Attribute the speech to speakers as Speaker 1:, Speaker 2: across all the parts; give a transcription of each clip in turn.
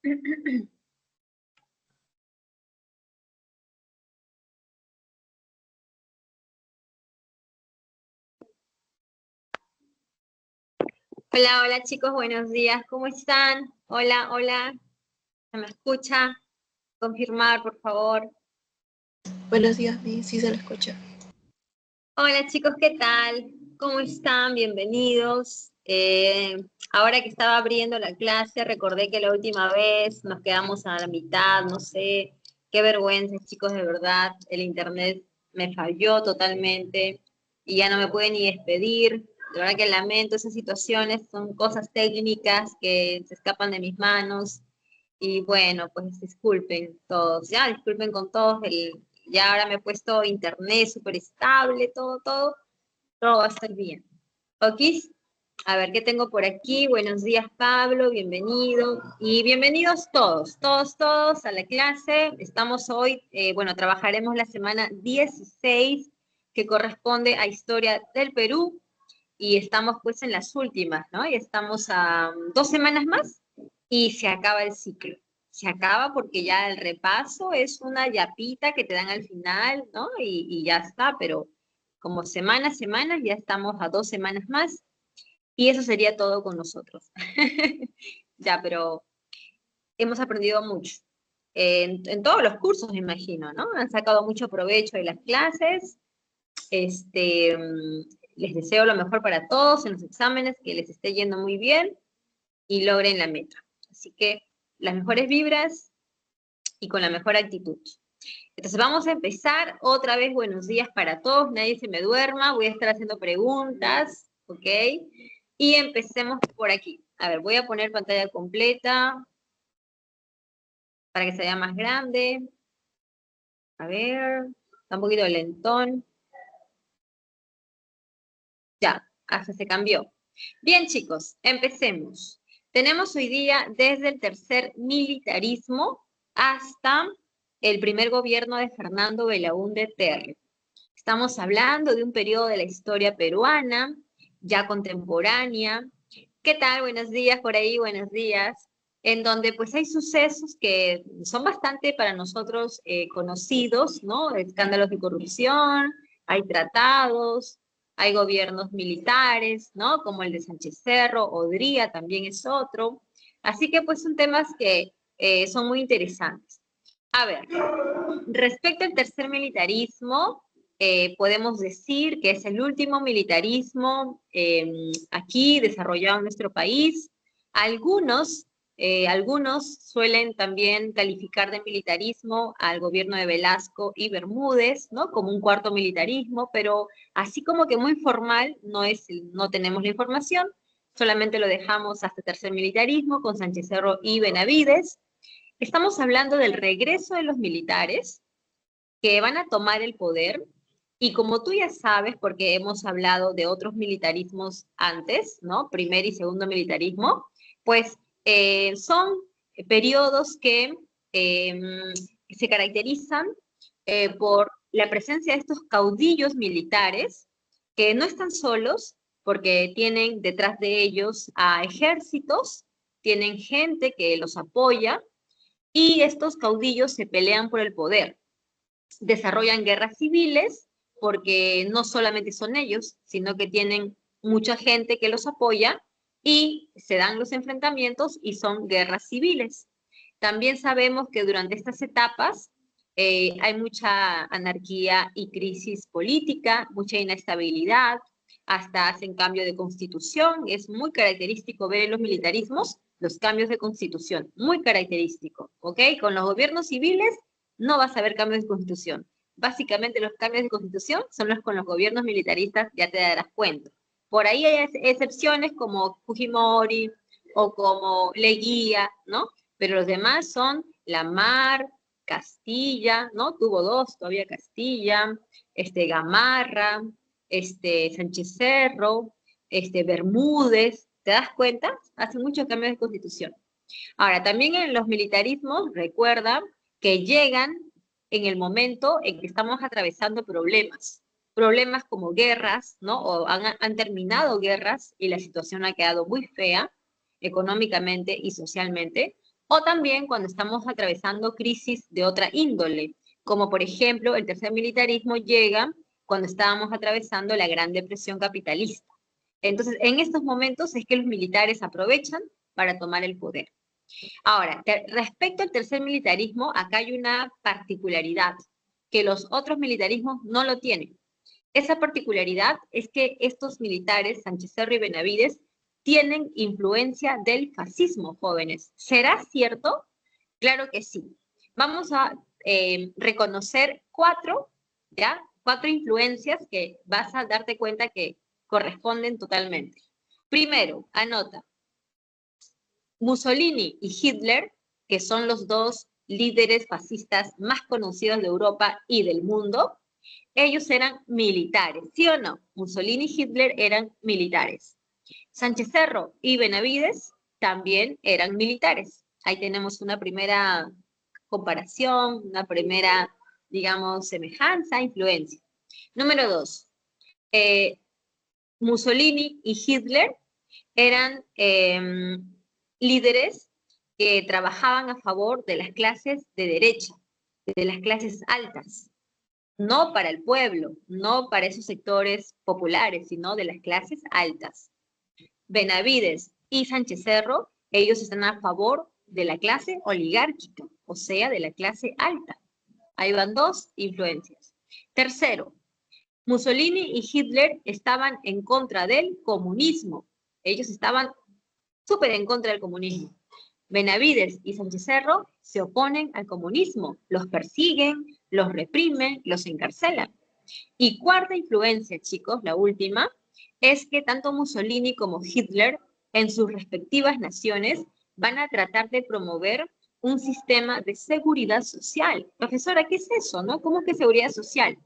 Speaker 1: Hola, hola chicos, buenos días, ¿cómo están? Hola, hola, ¿se me escucha? Confirmar, por favor.
Speaker 2: Buenos días, Mi, sí se lo escucha.
Speaker 1: Hola chicos, ¿qué tal? ¿Cómo están? Bienvenidos. Ahora que estaba abriendo la clase, recordé que la última vez nos quedamos a la mitad, no sé, qué vergüenza chicos, de verdad, el internet me falló totalmente y ya no me pude ni despedir. De verdad que lamento esas situaciones, son cosas técnicas que se escapan de mis manos. Y bueno, pues disculpen todos, ya disculpen con todos, ya ahora me he puesto internet súper estable, todo va a estar bien. ¿Ok? A ver, ¿qué tengo por aquí? Buenos días, Pablo, bienvenido. Y bienvenidos todos a la clase. Estamos hoy, bueno, trabajaremos la semana 16, que corresponde a Historia del Perú, y estamos pues en las últimas, ¿no? Y estamos a 2 semanas más y se acaba el ciclo. Se acaba porque ya el repaso es una yapita que te dan al final, ¿no? Y ya está, pero como semanas, ya estamos a 2 semanas más y eso sería todo con nosotros. Ya, pero hemos aprendido mucho. En todos los cursos, me imagino, ¿no? Han sacado mucho provecho de las clases. Les deseo lo mejor para todos en los exámenes, que les esté yendo muy bien y logren la meta. Así que las mejores vibras y con la mejor actitud. Entonces vamos a empezar otra vez. Buenos días para todos, nadie se me duerma, voy a estar haciendo preguntas, ¿ok? Y empecemos por aquí. A ver, voy a poner pantalla completa para que se vea más grande. A ver, está un poquito lentón. Ya, hasta se cambió. Bien, chicos, empecemos. Tenemos hoy día desde el tercer militarismo hasta el primer gobierno de Fernando Belaúnde Terry. Estamos hablando de un periodo de la historia peruana, ya contemporánea. ¿Qué tal? Buenos días por ahí, buenos días. En donde pues hay sucesos que son bastante para nosotros conocidos, ¿no? Escándalos de corrupción, hay tratados, hay gobiernos militares, ¿no? Como el de Sánchez Cerro, Odría también es otro. Así que pues son temas que son muy interesantes. A ver, respecto al tercer militarismo, podemos decir que es el último militarismo aquí desarrollado en nuestro país. Algunos suelen también calificar de militarismo al gobierno de Velasco y Bermúdez, ¿no? Como un cuarto militarismo, pero así como que muy formal no tenemos la información, solamente lo dejamos hasta tercer militarismo con Sánchez Cerro y Benavides. Estamos hablando del regreso de los militares que van a tomar el poder, y como tú ya sabes, porque hemos hablado de otros militarismos antes, ¿no? Primer y segundo militarismo, pues son periodos que se caracterizan por la presencia de estos caudillos militares que no están solos porque tienen detrás de ellos a ejércitos, tienen gente que los apoya y estos caudillos se pelean por el poder, desarrollan guerras civiles porque no solamente son ellos, sino que tienen mucha gente que los apoya y se dan los enfrentamientos y son guerras civiles. También sabemos que durante estas etapas hay mucha anarquía y crisis política, mucha inestabilidad, hasta hacen cambio de constitución. Es muy característico ver en los militarismos los cambios de constitución, muy característico, ¿ok? Con los gobiernos civiles no vas a ver cambios de constitución. Básicamente los cambios de constitución son los con los gobiernos militaristas, ya te darás cuenta. Por ahí hay excepciones como Fujimori o como Leguía, ¿no? Pero los demás son La Mar, Castilla, ¿no? Tuvo dos, todavía Castilla, Gamarra, Sánchez Cerro, Bermúdez, ¿te das cuenta? Hace muchos cambios de constitución. Ahora, también en los militarismos, recuerda que llegan en el momento en que estamos atravesando problemas como guerras, ¿no? O han terminado guerras y la situación ha quedado muy fea económicamente y socialmente. o también cuando estamos atravesando crisis de otra índole, como por ejemplo el tercer militarismo llega cuando estábamos atravesando la Gran Depresión capitalista. Entonces, en estos momentos es que los militares aprovechan para tomar el poder. Ahora, respecto al tercer militarismo, acá hay una particularidad, que los otros militarismos no lo tienen. Esa particularidad es que estos militares, Sánchez Cerro y Benavides, tienen influencia del fascismo, jóvenes. ¿Será cierto? Claro que sí. Vamos a reconocer ¿ya? Cuatro influencias que vas a darte cuenta que corresponden totalmente. Primero, anota, Mussolini y Hitler, que son los dos líderes fascistas más conocidos de Europa y del mundo, ellos eran militares, ¿sí o no? Mussolini y Hitler eran militares. Sánchez Cerro y Benavides también eran militares. Ahí tenemos una primera comparación, una primera, digamos, semejanza, influencia. Número 2, Mussolini y Hitler eran líderes que trabajaban a favor de las clases de derecha, de las clases altas, no para el pueblo, no para esos sectores populares, sino de las clases altas. Benavides y Sánchez Cerro, ellos están a favor de la clase oligárquica, o sea, de la clase alta. Ahí van dos influencias. Tercero, Mussolini y Hitler estaban en contra del comunismo. Ellos estaban súper en contra del comunismo. Benavides y Sánchez Cerro se oponen al comunismo, los persiguen, los reprimen, los encarcelan. Y cuarta influencia, chicos, la última, es que tanto Mussolini como Hitler en sus respectivas naciones van a tratar de promover un sistema de seguridad social. Profesora, ¿qué es eso, no? ¿Cómo que seguridad social?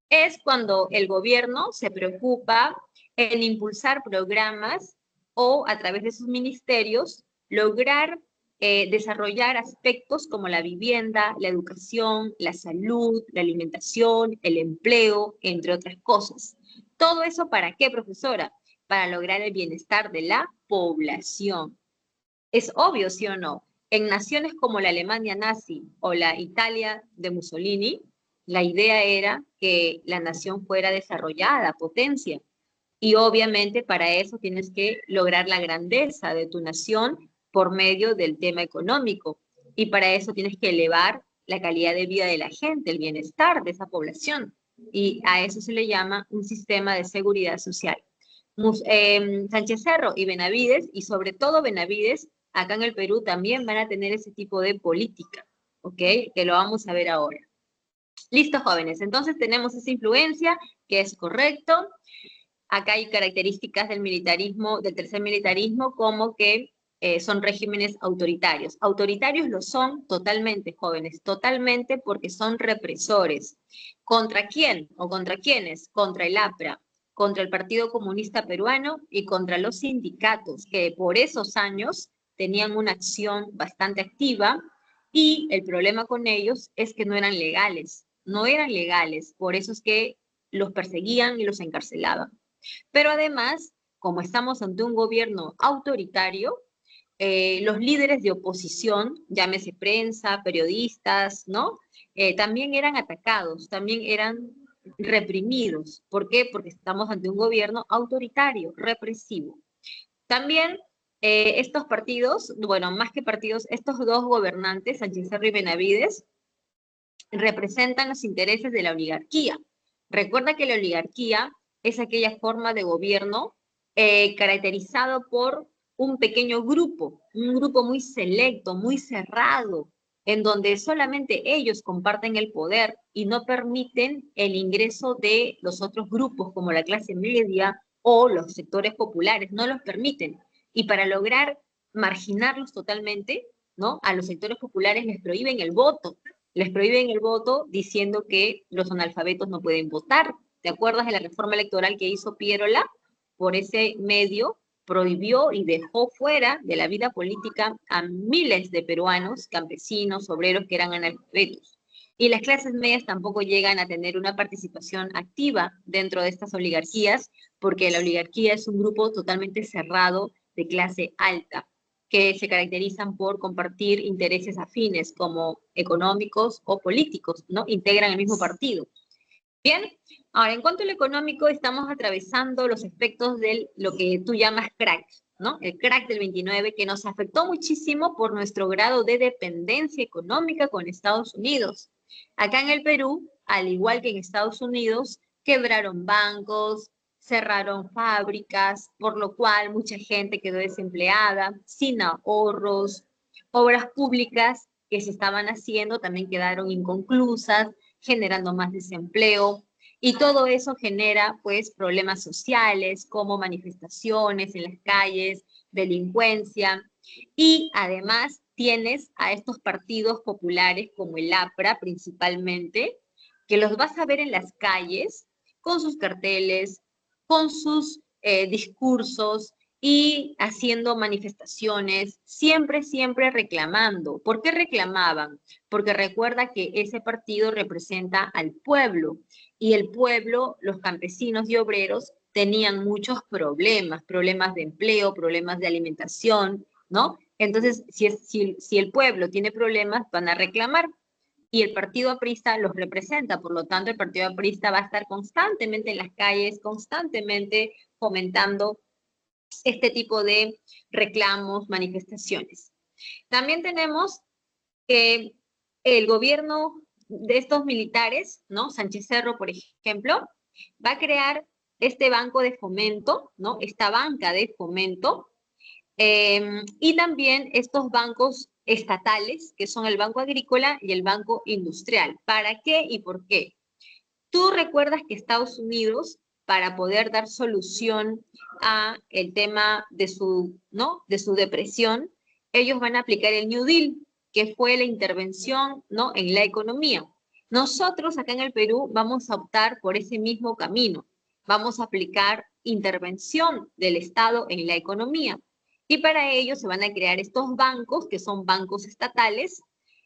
Speaker 1: Es cuando el gobierno se preocupa en impulsar programas o a través de sus ministerios lograr desarrollar aspectos como la vivienda, la educación, la salud, la alimentación, el empleo, entre otras cosas. ¿Todo eso para qué, profesora? Para lograr el bienestar de la población. Es obvio, ¿sí o no? En naciones como la Alemania nazi o la Italia de Mussolini, la idea era que la nación fuera desarrollada, potencia. Y obviamente para eso tienes que lograr la grandeza de tu nación por medio del tema económico. Y para eso tienes que elevar la calidad de vida de la gente, el bienestar de esa población. Y a eso se le llama un sistema de seguridad social. Sánchez Cerro y Benavides, y sobre todo Benavides, acá en el Perú también van a tener ese tipo de política, ¿ok? Que lo vamos a ver ahora. Listo, jóvenes. Entonces tenemos esa influencia, que es correcto. Acá hay características del militarismo, del tercer militarismo, como que son regímenes autoritarios. Autoritarios lo son totalmente, jóvenes, totalmente porque son represores. ¿Contra quién o contra quiénes? Contra el APRA, contra el Partido Comunista Peruano y contra los sindicatos, que por esos años tenían una acción bastante activa y el problema con ellos es que no eran legales, por eso es que los perseguían y los encarcelaban. Pero además, como estamos ante un gobierno autoritario, los líderes de oposición, llámese prensa, periodistas, ¿no? También eran atacados, también eran reprimidos. ¿Por qué? Porque estamos ante un gobierno autoritario, represivo. También estos partidos, bueno, más que partidos, estos dos gobernantes, Sánchez Cerro y Benavides, representan los intereses de la oligarquía. Recuerda que la oligarquía es aquella forma de gobierno caracterizado por un pequeño grupo, un grupo muy selecto, muy cerrado, en donde solamente ellos comparten el poder y no permiten el ingreso de los otros grupos como la clase media o los sectores populares, no los permiten. Y para lograr marginarlos totalmente, ¿no? A los sectores populares les prohíben el voto diciendo que los analfabetos no pueden votar. ¿Te acuerdas de la reforma electoral que hizo Pierola? Por ese medio prohibió y dejó fuera de la vida política a miles de peruanos, campesinos, obreros que eran analfabetos. Y las clases medias tampoco llegan a tener una participación activa dentro de estas oligarquías, porque la oligarquía es un grupo totalmente cerrado de clase alta. que se caracterizan por compartir intereses afines como económicos o políticos, ¿no? Integran el mismo partido. Bien, ahora en cuanto a lo económico, estamos atravesando los efectos de lo que tú llamas crack, ¿no? El crack del 29 que nos afectó muchísimo por nuestro grado de dependencia económica con Estados Unidos. Acá en el Perú, al igual que en Estados Unidos, quebraron bancos, cerraron fábricas, por lo cual mucha gente quedó desempleada, sin ahorros, obras públicas que se estaban haciendo también quedaron inconclusas, generando más desempleo, y todo eso genera pues problemas sociales como manifestaciones en las calles, delincuencia, y además tienes a estos partidos populares como el APRA principalmente, que los vas a ver en las calles con sus carteles, con sus discursos y haciendo manifestaciones, siempre, siempre reclamando. ¿Por qué reclamaban? Porque recuerda que ese partido representa al pueblo y el pueblo, los campesinos y obreros, tenían muchos problemas, problemas de empleo, problemas de alimentación, ¿no? Entonces, si el pueblo tiene problemas, van a reclamar y el partido aprista los representa, por lo tanto el partido aprista va a estar constantemente en las calles, constantemente fomentando este tipo de reclamos, manifestaciones. También tenemos que el gobierno de estos militares, ¿no? Sánchez Cerro, por ejemplo, va a crear este banco de fomento, ¿no? Esta banca de fomento, y también estos bancos estatales, que son el Banco Agrícola y el Banco Industrial. ¿Para qué y por qué? Tú recuerdas que Estados Unidos, para poder dar solución a el tema de su, ¿no? de su depresión, ellos van a aplicar el New Deal, que fue la intervención, ¿no? en la economía. Nosotros acá en el Perú vamos a optar por ese mismo camino. Vamos a aplicar intervención del Estado en la economía. Y para ello se van a crear estos bancos, que son bancos estatales,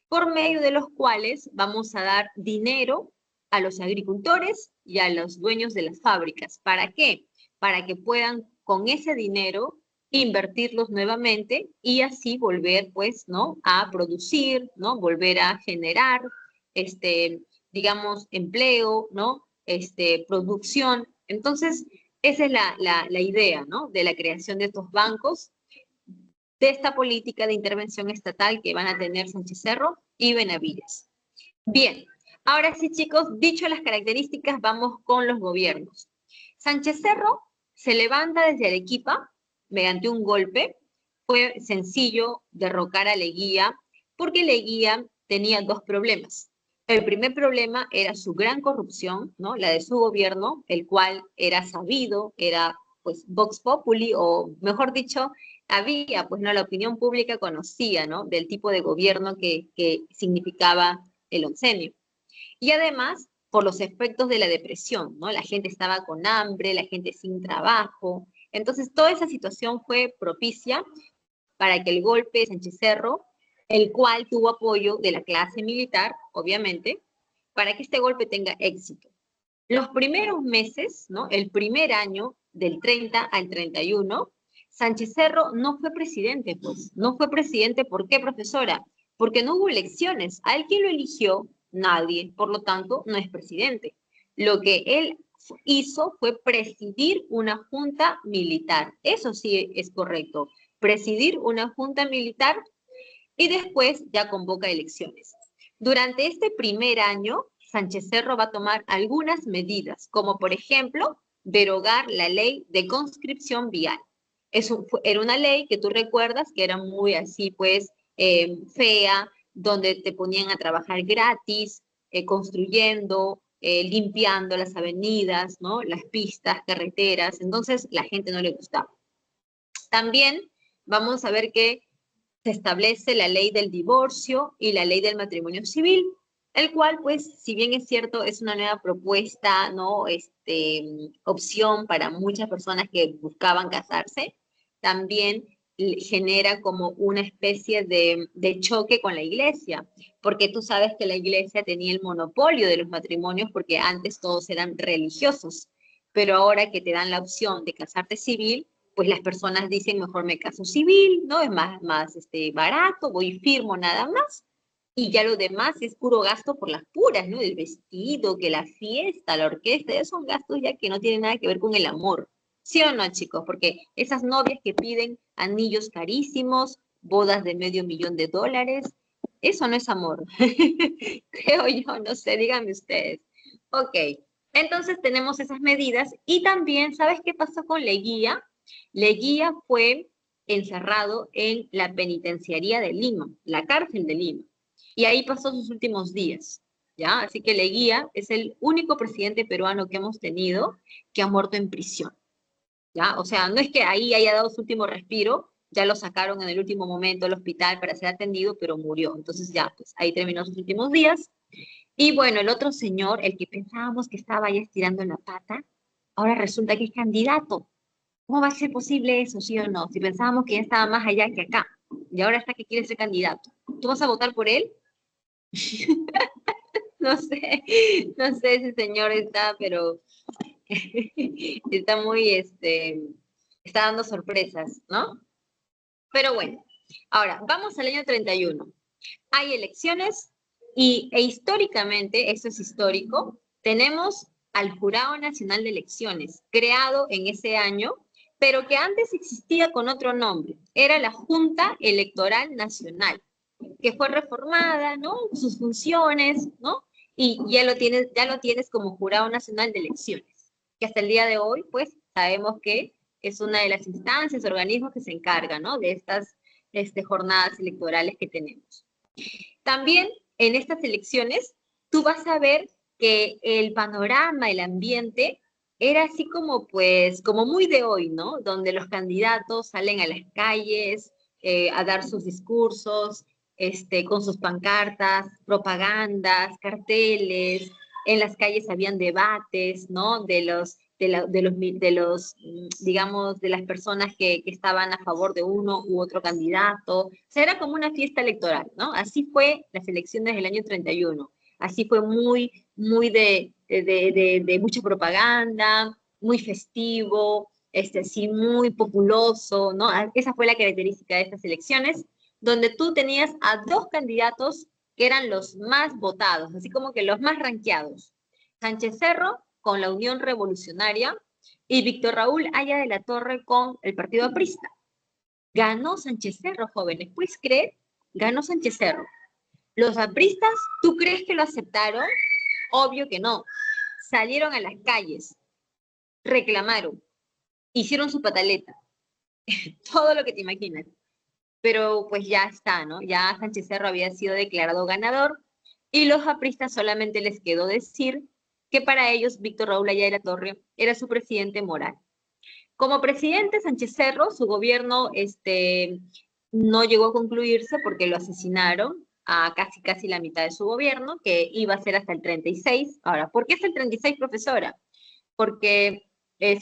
Speaker 1: por medio de los cuales vamos a dar dinero a los agricultores y a los dueños de las fábricas. ¿Para qué? Para que puedan con ese dinero invertirlos nuevamente y así volver, pues, ¿no? A producir, ¿no? Volver a generar, digamos, empleo, ¿no? Producción. Entonces, esa es la idea, ¿no? De la creación de estos bancos, de esta política de intervención estatal que van a tener Sánchez Cerro y Benavides. Bien, ahora sí, chicos, dicho las características, vamos con los gobiernos. Sánchez Cerro se levanta desde Arequipa mediante un golpe. Fue sencillo derrocar a Leguía porque Leguía tenía dos problemas. El primer problema era su gran corrupción, ¿no? La de su gobierno, el cual era sabido, era pues Vox Populi, o mejor dicho, había, pues no, la opinión pública conocía, ¿no? Del tipo de gobierno que significaba el oncenio. Y además, por los efectos de la depresión, ¿no? La gente estaba con hambre, la gente sin trabajo. Entonces, toda esa situación fue propicia para que el golpe de Sánchez Cerro, el cual tuvo apoyo de la clase militar, obviamente, para que este golpe tenga éxito. Los primeros meses, ¿no? El primer año, del 30 al 31, Sánchez Cerro no fue presidente, pues. No fue presidente, ¿por qué, profesora? Porque no hubo elecciones. ¿A él quién lo eligió? Nadie. Por lo tanto, no es presidente. Lo que él hizo fue presidir una junta militar. Eso sí es correcto. Presidir una junta militar y después ya convoca elecciones. Durante este primer año, Sánchez Cerro va a tomar algunas medidas, como por ejemplo, derogar la ley de conscripción vial. Era una ley que tú recuerdas que era muy así, pues, fea, donde te ponían a trabajar gratis, construyendo, limpiando las avenidas, ¿no? Las pistas, carreteras. Entonces, la gente no le gustaba. También vamos a ver que se establece la ley del divorcio y la ley del matrimonio civil, el cual, pues, si bien es cierto, es una nueva propuesta, ¿no? Opción para muchas personas que buscaban casarse, también genera como una especie de choque con la iglesia, porque tú sabes que la iglesia tenía el monopolio de los matrimonios porque antes todos eran religiosos, pero ahora que te dan la opción de casarte civil, pues las personas dicen, mejor me caso civil, ¿no? Es más barato, voy y firmo nada más. Y ya lo demás es puro gasto por las puras, ¿no? El vestido, que la fiesta, la orquesta, esos son gastos ya que no tienen nada que ver con el amor. ¿Sí o no, chicos? Porque esas novias que piden anillos carísimos, bodas de $500,000, eso no es amor. Creo yo, no sé, díganme ustedes. Ok, entonces tenemos esas medidas y también, ¿sabes qué pasó con Leguía? Leguía fue encerrado en la penitenciaría de Lima, la cárcel de Lima, y ahí pasó sus últimos días, ¿ya? Así que Leguía es el único presidente peruano que hemos tenido que ha muerto en prisión, ¿ya? O sea, no es que ahí haya dado su último respiro, ya lo sacaron en el último momento del hospital para ser atendido, pero murió. Entonces ya, pues ahí terminó sus últimos días. Y bueno, el otro señor, el que pensábamos que estaba ahí estirando la pata, ahora resulta que es candidato. ¿Cómo va a ser posible eso, sí o no? Si pensábamos que ya estaba más allá que acá, y ahora está que quiere ser candidato. ¿Tú vas a votar por él? No sé, no sé, ese señor está, pero está muy, está dando sorpresas, ¿no? Pero bueno, ahora, vamos al año 31. Hay elecciones e históricamente, eso es histórico, tenemos al Jurado Nacional de Elecciones, creado en ese año, pero que antes existía con otro nombre. Era la Junta Electoral Nacional, que fue reformada, ¿no? Sus funciones, ¿no? Y ya lo tienes como Jurado Nacional de Elecciones, que hasta el día de hoy, pues, sabemos que es una de las instancias, organismos que se encargan, ¿no? De estas jornadas electorales que tenemos. También en estas elecciones, tú vas a ver que el panorama, el ambiente, era así como, pues, como muy de hoy, ¿no? Donde los candidatos salen a las calles a dar sus discursos, con sus pancartas, propagandas, carteles. En las calles habían debates, ¿no? Digamos, de las personas que estaban a favor de uno u otro candidato. O sea, era como una fiesta electoral, ¿no? Así fue las elecciones del año 31. Así fue muy de mucha propaganda, muy festivo, sí, muy populoso, ¿no? Esa fue la característica de estas elecciones, donde tú tenías a dos candidatos que eran los más votados, así como que los más ranqueados. Sánchez Cerro con la Unión Revolucionaria y Víctor Raúl Haya de la Torre con el Partido Aprista. Ganó Sánchez Cerro, jóvenes. ¿Puedes creer? Ganó Sánchez Cerro. ¿Los apristas, tú crees que lo aceptaron? Obvio que no. Salieron a las calles, reclamaron, hicieron su pataleta, todo lo que te imaginas. Pero pues ya está, ¿no? Ya Sánchez Cerro había sido declarado ganador y los apristas solamente les quedó decir que para ellos Víctor Raúl Haya de la Torre era su presidente moral. Como presidente Sánchez Cerro, su gobierno no llegó a concluirse porque lo asesinaron a casi la mitad de su gobierno, que iba a ser hasta el 36. Ahora, ¿por qué es el 36, profesora? Porque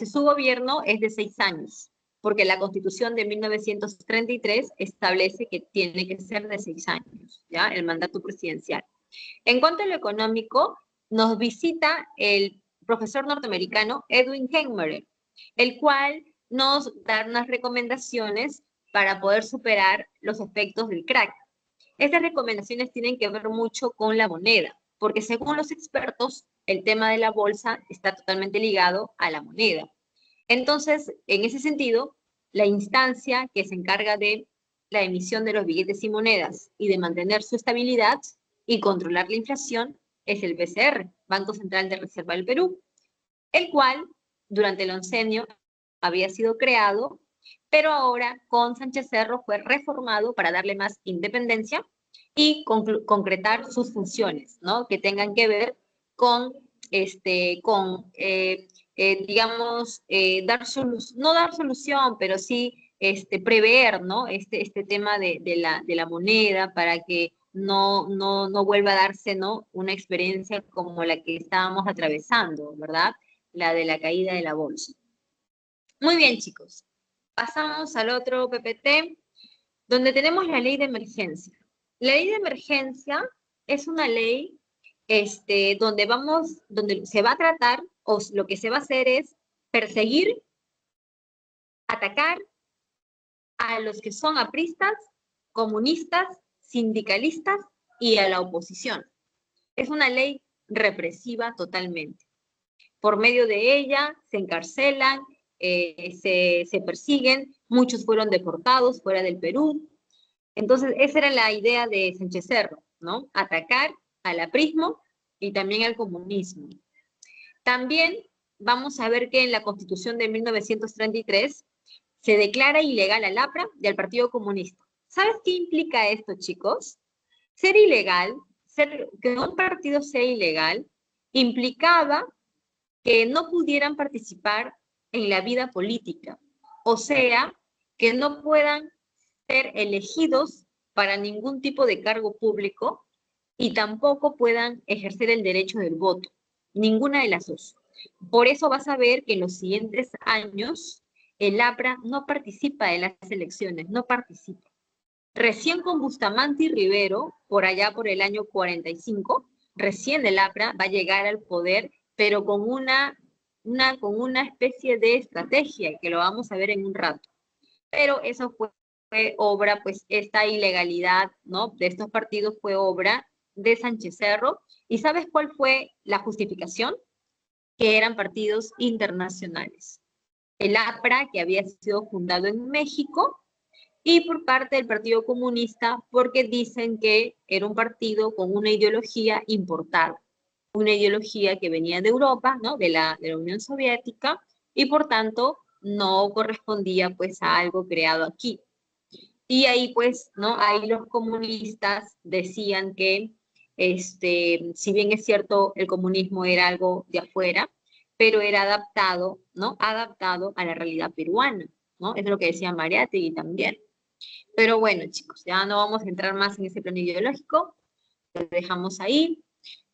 Speaker 1: su gobierno es de 6 años, porque la Constitución de 1933 establece que tiene que ser de 6 años, ¿ya? El mandato presidencial. En cuanto a lo económico, nos visita el profesor norteamericano Edwin Hemmerer, el cual nos da unas recomendaciones para poder superar los efectos del crack. Estas recomendaciones tienen que ver mucho con la moneda, porque según los expertos, el tema de la bolsa está totalmente ligado a la moneda. Entonces, en ese sentido, la instancia que se encarga de la emisión de los billetes y monedas y de mantener su estabilidad y controlar la inflación es el BCR, Banco Central de Reserva del Perú, el cual durante el oncenio había sido creado, pero ahora con Sánchez Cerro fue reformado para darle más independencia y concretar sus funciones, ¿no? Que tengan que ver con, digamos, no dar solución, pero sí prever, ¿no? Este tema de la moneda para que no vuelva a darse, ¿no? Una experiencia como la que estábamos atravesando, ¿verdad? La de la caída de la bolsa. Muy bien, chicos. Pasamos al otro PPT, donde tenemos la ley de emergencia. La ley de emergencia es una ley donde se va a tratar, o lo que se va a hacer es perseguir atacar a los que son apristas, comunistas, sindicalistas y a la oposición. Es una ley represiva totalmente. Por medio de ella se encarcelan, se persiguen, muchos fueron deportados fuera del Perú. Entonces, esa era la idea de Sánchez Cerro, ¿no? Atacar al aprismo y también al comunismo. También vamos a ver que en la Constitución de 1933 se declara ilegal al APRA y al Partido Comunista. ¿Sabes qué implica esto, chicos? Ser ilegal, que un partido sea ilegal, implicaba que no pudieran participar en la vida política, o sea, que no puedan ser elegidos para ningún tipo de cargo público y tampoco puedan ejercer el derecho del voto, ninguna de las dos. Por eso vas a ver que en los siguientes años el APRA no participa de las elecciones, no participa. Recién con Bustamante y Rivero, por allá por el año 45, recién el APRA va a llegar al poder, pero con una especie de estrategia, que lo vamos a ver en un rato. Pero eso fue obra, pues esta ilegalidad, ¿no?, de estos partidos fue obra de Sánchez Cerro. ¿Y sabes cuál fue la justificación? Que eran partidos internacionales. El APRA, que había sido fundado en México, y por parte del Partido Comunista, porque dicen que era un partido con una ideología importada, una ideología que venía de Europa, ¿no?, de la Unión Soviética, y por tanto no correspondía pues a algo creado aquí. Y ahí pues, ¿no?, ahí los comunistas decían que, si bien es cierto, el comunismo era algo de afuera, pero era adaptado, ¿no?, adaptado a la realidad peruana, ¿no? Es lo que decía Mariátegui también. Pero bueno, chicos, ya no vamos a entrar más en ese plano ideológico, lo dejamos ahí.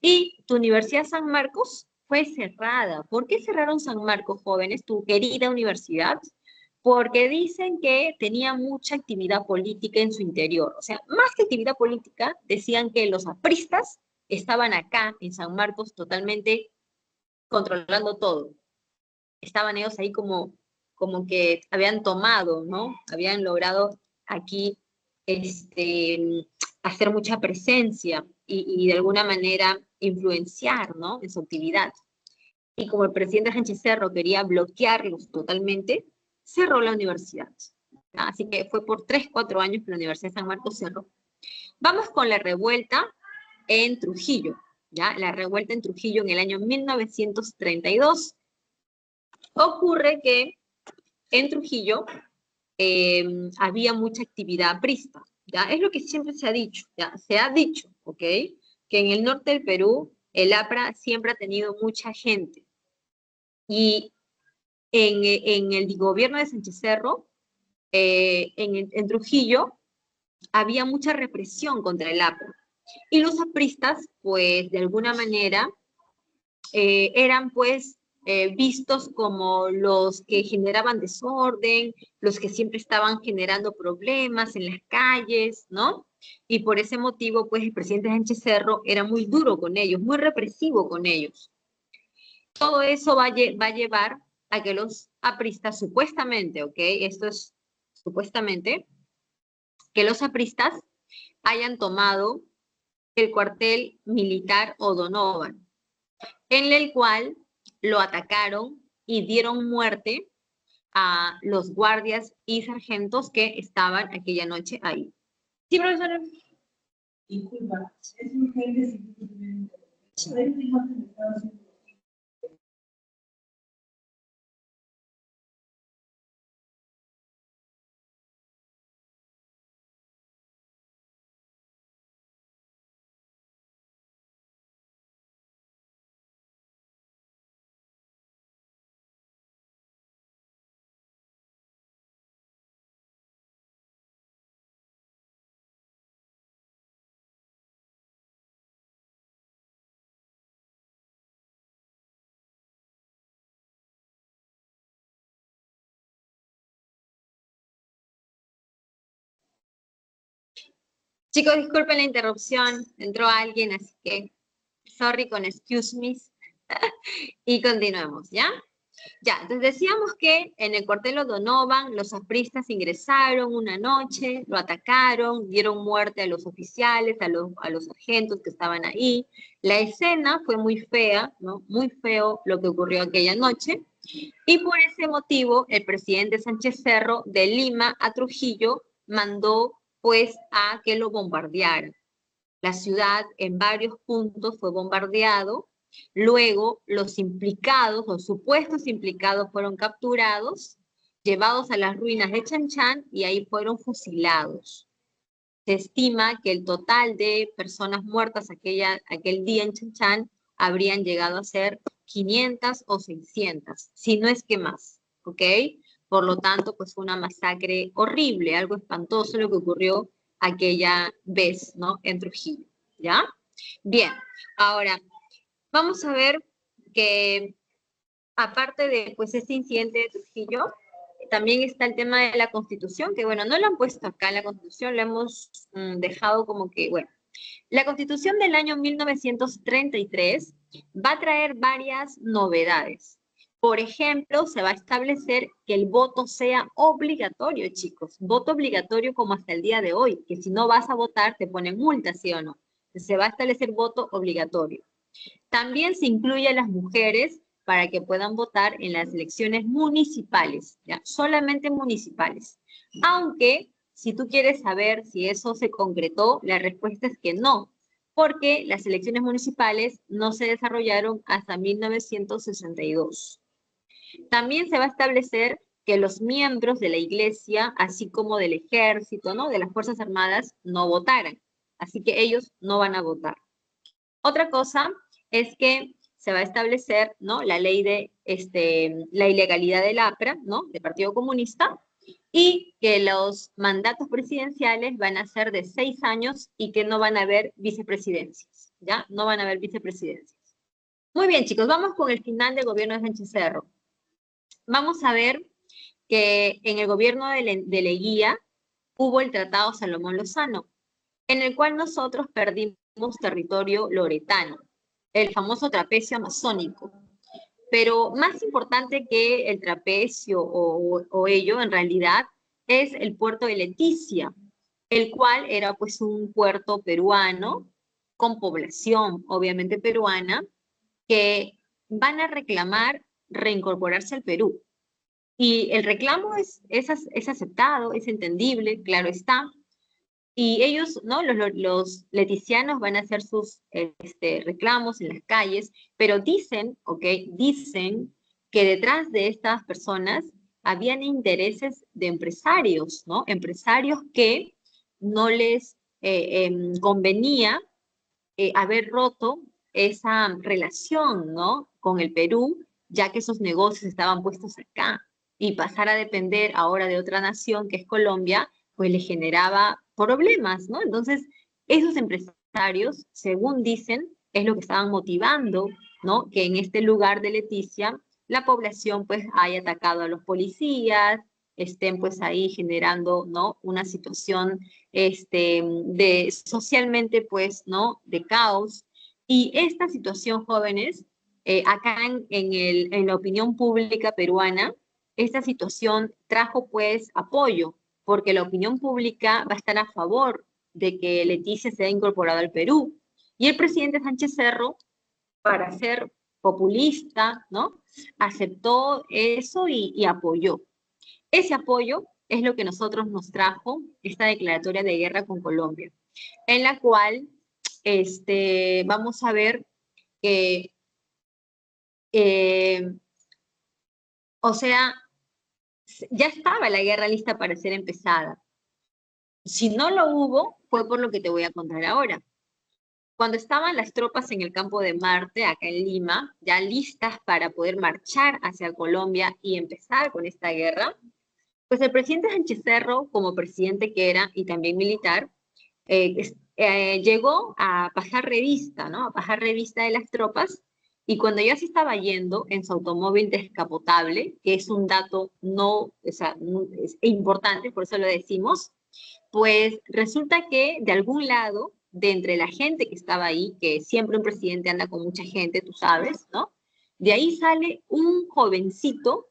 Speaker 1: Y tu Universidad San Marcos fue cerrada. ¿Por qué cerraron San Marcos, jóvenes, tu querida universidad? Porque dicen que tenía mucha actividad política en su interior. O sea, más que actividad política, decían que los apristas estaban acá en San Marcos totalmente controlando todo. Estaban ellos ahí como que habían tomado, ¿no? Habían logrado aquí hacer mucha presencia y de alguna manera influenciar, ¿no?, en su actividad. Y como el presidente Sánchez Cerro quería bloquearlos totalmente, cerró la universidad. Así que fue por 3, 4 años que la Universidad de San Marcos cerró. Vamos con la revuelta en Trujillo, ¿ya? La revuelta en Trujillo en el año 1932. Ocurre que en Trujillo había mucha actividad aprista, ¿ya? Es lo que siempre se ha dicho, ¿ya? Se ha dicho, ¿ok?, que en el norte del Perú el APRA siempre ha tenido mucha gente. Y en el gobierno de Sánchez Cerro, en Trujillo, había mucha represión contra el APRA. Y los apristas, pues, de alguna manera, eran, pues, vistos como los que generaban desorden, los que siempre estaban generando problemas en las calles, ¿no? Y por ese motivo, pues, el presidente Sánchez Cerro era muy duro con ellos, muy represivo con ellos. Todo eso va a llevar a que los apristas, supuestamente, ¿ok?, esto es supuestamente, que los apristas hayan tomado el cuartel militar O'Donovan, en el cual lo atacaron y dieron muerte a los guardias y sargentos que estaban aquella noche ahí. Sí, profesora.
Speaker 3: Disculpa, es urgente si hay una imagen de Estados Unidos.
Speaker 1: Chicos, disculpen la interrupción, entró alguien, así que sorry con excuse me. Y continuemos, ¿ya? Ya, entonces decíamos que en el cuartel O'Donovan los apristas ingresaron una noche, lo atacaron, dieron muerte a los oficiales, a los sargentos que estaban ahí. La escena fue muy fea, ¿no? Muy feo lo que ocurrió aquella noche. Y por ese motivo, el presidente Sánchez Cerro de Lima a Trujillo mandó pues a que lo bombardearan. La ciudad en varios puntos fue bombardeado. Luego, los implicados, los supuestos implicados, fueron capturados, llevados a las ruinas de Chanchán y ahí fueron fusilados. Se estima que el total de personas muertas aquel día en Chanchán habrían llegado a ser 500 o 600, si no es que más, ¿ok? Por lo tanto, pues fue una masacre horrible, algo espantoso lo que ocurrió aquella vez, ¿no? En Trujillo, ¿ya? Bien, ahora, vamos a ver que aparte de pues este incidente de Trujillo, también está el tema de la Constitución, que bueno, no lo han puesto acá en la Constitución, lo hemos dejado como que, bueno, la Constitución del año 1933 va a traer varias novedades. Por ejemplo, se va a establecer que el voto sea obligatorio, chicos. Voto obligatorio como hasta el día de hoy, que si no vas a votar te ponen multa, ¿sí o no? Se va a establecer voto obligatorio. También se incluye a las mujeres para que puedan votar en las elecciones municipales, ¿ya? Solamente municipales. Aunque, si tú quieres saber si eso se concretó, la respuesta es que no, porque las elecciones municipales no se desarrollaron hasta 1962. También se va a establecer que los miembros de la iglesia, así como del ejército, ¿no? De las Fuerzas Armadas, no votaran. Así que ellos no van a votar. Otra cosa es que se va a establecer, ¿no? La ley de la ilegalidad del APRA, ¿no? Del Partido Comunista, y que los mandatos presidenciales van a ser de 6 años y que no van a haber vicepresidencias, ¿ya? No van a haber vicepresidencias. Muy bien, chicos, vamos con el final del gobierno de Sánchez Cerro. Vamos a ver que en el gobierno de Leguía hubo el Tratado Salomón Lozano, en el cual nosotros perdimos territorio loretano, el famoso trapecio amazónico. Pero más importante que el trapecio o ello, en realidad, es el puerto de Leticia, el cual era pues un puerto peruano, con población obviamente peruana, que van a reclamar reincorporarse al Perú. Y el reclamo es aceptado, es entendible, claro está, y ellos, ¿no? Los leticianos van a hacer sus reclamos en las calles, pero dicen, ¿ok? Dicen que detrás de estas personas habían intereses de empresarios, ¿no? Empresarios que no les convenía haber roto esa relación, ¿no? Con el Perú, ya que esos negocios estaban puestos acá, y pasar a depender ahora de otra nación, que es Colombia, pues le generaba problemas, ¿no? Entonces, esos empresarios, según dicen, es lo que estaban motivando, ¿no? Que en este lugar de Leticia, la población pues haya atacado a los policías, estén pues ahí generando, ¿no? Una situación de socialmente pues, ¿no? De caos. Y esta situación, jóvenes, acá en la opinión pública peruana, esta situación trajo pues apoyo, porque la opinión pública va a estar a favor de que Leticia sea incorporada al Perú. Y el presidente Sánchez Cerro, para ser populista, ¿no? Aceptó eso y apoyó. Ese apoyo es lo que nosotros nos trajo esta declaratoria de guerra con Colombia, en la cual vamos a ver que, eh, o sea, ya estaba la guerra lista para ser empezada. Si no lo hubo, fue por lo que te voy a contar ahora. Cuando estaban las tropas en el campo de Marte, acá en Lima, ya listas para poder marchar hacia Colombia y empezar con esta guerra, pues el presidente Sánchez Cerro, como presidente que era y también militar, llegó a pasar revista, ¿no? A pasar revista de las tropas, y cuando ya se estaba yendo en su automóvil descapotable, que es un dato no, o sea, es importante, por eso lo decimos, pues resulta que de algún lado, de entre la gente que estaba ahí, que siempre un presidente anda con mucha gente, tú sabes, ¿no? De ahí sale un jovencito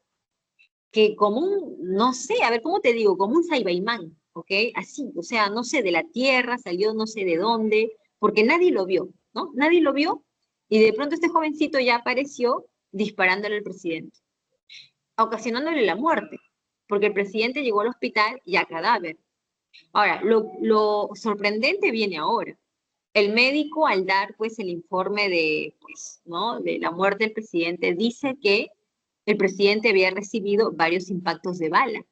Speaker 1: que como un, no sé, a ver, ¿cómo te digo? Como un Saibaimán, ¿ok? Así, o sea, no sé, de la tierra, salió no sé de dónde, porque nadie lo vio, ¿no? Nadie lo vio, y de pronto este jovencito ya apareció disparándole al presidente, ocasionándole la muerte, porque el presidente llegó al hospital ya cadáver. Ahora, lo sorprendente viene ahora. El médico, al dar pues el informe de, pues, ¿no? de la muerte del presidente, dice que el presidente había recibido varios impactos de bala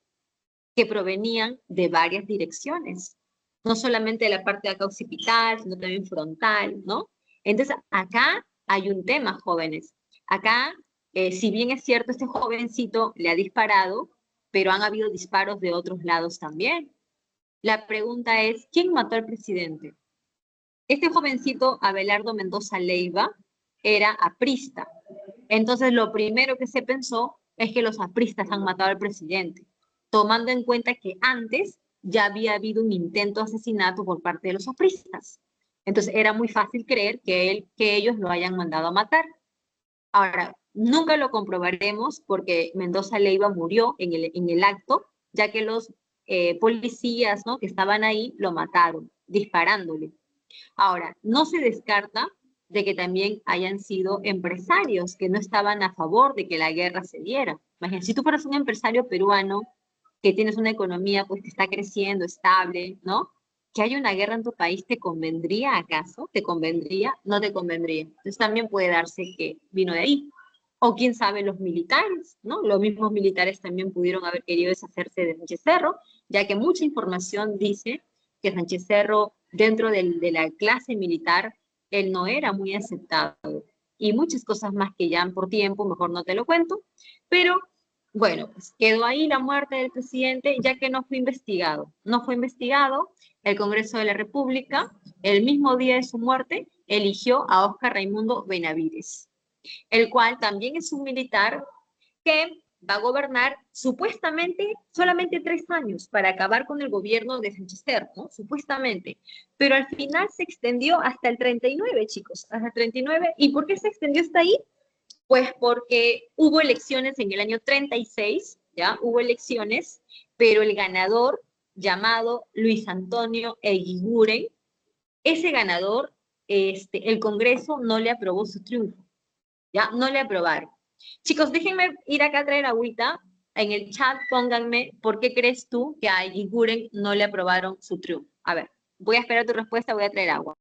Speaker 1: que provenían de varias direcciones, no solamente de la parte de acá occipital, sino también frontal, ¿no? Entonces, acá hay un tema, jóvenes. Acá, si bien es cierto, este jovencito le ha disparado, pero han habido disparos de otros lados también. La pregunta es, ¿quién mató al presidente? Este jovencito, Abelardo Mendoza Leiva, era aprista. Entonces, lo primero que se pensó es que los apristas han matado al presidente, tomando en cuenta que antes ya había habido un intento de asesinato por parte de los apristas. Entonces, era muy fácil creer que ellos lo hayan mandado a matar. Ahora, nunca lo comprobaremos porque Mendoza Leiva murió en el acto, ya que los policías, ¿no? que estaban ahí lo mataron, disparándole. Ahora, no se descarta de que también hayan sido empresarios que no estaban a favor de que la guerra se diera. Imagínate, si tú fueras un empresario peruano que tienes una economía pues que está creciendo, estable, ¿no? Que haya una guerra en tu país, ¿te convendría acaso? ¿Te convendría? No te convendría. Entonces también puede darse que vino de ahí. O quién sabe, los militares, ¿no? Los mismos militares también pudieron haber querido deshacerse de Sánchez Cerro, ya que mucha información dice que Sánchez Cerro, dentro de la clase militar, él no era muy aceptado. Y muchas cosas más que ya por tiempo, mejor no te lo cuento. Pero bueno, pues quedó ahí la muerte del presidente, ya que no fue investigado. No fue investigado. El Congreso de la República, el mismo día de su muerte, eligió a Óscar Raimundo Benavides, el cual también es un militar que va a gobernar supuestamente solamente 3 años para acabar con el gobierno de Sánchez Cerro, ¿no? Supuestamente. Pero al final se extendió hasta el 39, chicos, hasta el 39. ¿Y por qué se extendió hasta ahí? Pues porque hubo elecciones en el año 36, ¿ya? Hubo elecciones, pero el ganador, llamado Luis Antonio Eguiguren, ese ganador, el Congreso no le aprobó su triunfo, ¿ya? No le aprobaron. Chicos, déjenme ir acá a traer agüita. En el chat pónganme por qué crees tú que a Eguiguren no le aprobaron su triunfo. A ver, voy a esperar tu respuesta, voy a traer agua.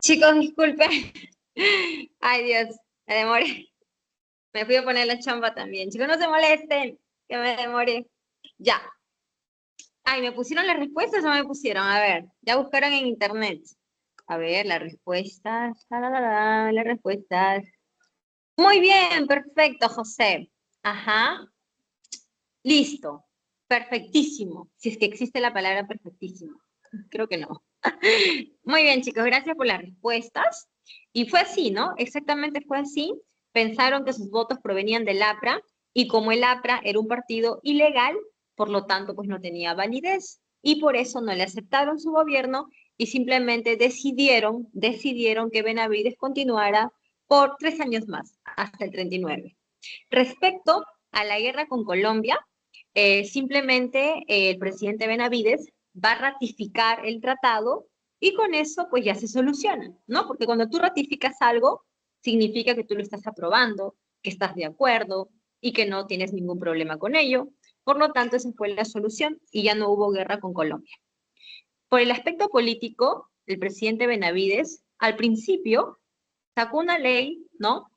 Speaker 1: Chicos, disculpen. Ay, Dios, me demoré. Me fui a poner la chamba también. Chicos, no se molesten, que me demoré. Ya. Ay, ¿me pusieron las respuestas o no me pusieron? A ver, ya buscaron en internet. A ver, las respuestas. Las respuestas. Muy bien, perfecto, José. Ajá. Listo. Perfectísimo. Si es que existe la palabra perfectísimo. Creo que no. Muy bien, chicos, gracias por las respuestas. Y fue así, ¿no? Exactamente fue así. Pensaron que sus votos provenían del APRA y como el APRA era un partido ilegal, por lo tanto, pues no tenía validez y por eso no le aceptaron su gobierno y simplemente decidieron que Benavides continuara por 3 años más, hasta el 39. Respecto a la guerra con Colombia, simplemente el presidente Benavides va a ratificar el tratado y con eso pues ya se soluciona, ¿no? Porque cuando tú ratificas algo, significa que tú lo estás aprobando, que estás de acuerdo y que no tienes ningún problema con ello. Por lo tanto, esa fue la solución y ya no hubo guerra con Colombia. Por el aspecto político, el presidente Benavides al principio sacó una ley, ¿no?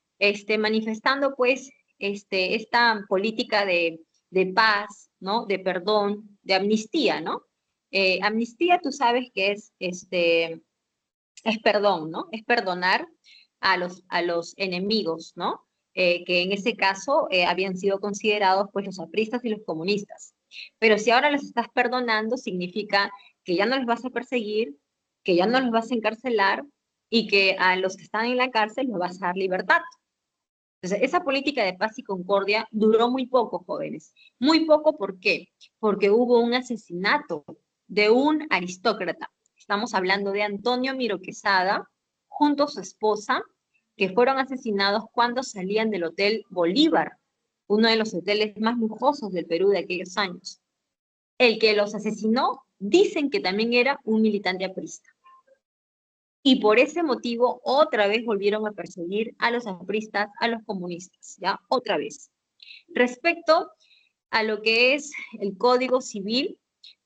Speaker 1: Manifestando pues esta política de paz, ¿no? De perdón, de amnistía, ¿no? Amnistía, tú sabes que es perdón, ¿no? Es perdonar a los enemigos, ¿no? Que en ese caso habían sido considerados pues los apristas y los comunistas. Pero si ahora los estás perdonando, significa que ya no los vas a perseguir, que ya no los vas a encarcelar y que a los que están en la cárcel los vas a dar libertad. Entonces, esa política de paz y concordia duró muy poco, jóvenes. Muy poco, ¿por qué? Porque hubo un asesinato de un aristócrata. Estamos hablando de Antonio Miro Quesada, junto a su esposa, que fueron asesinados cuando salían del Hotel Bolívar, uno de los hoteles más lujosos del Perú de aquellos años. El que los asesinó, dicen que también era un militante aprista. Y por ese motivo, otra vez volvieron a perseguir a los apristas, a los comunistas, ¿ya? Otra vez. Respecto a lo que es el Código Civil,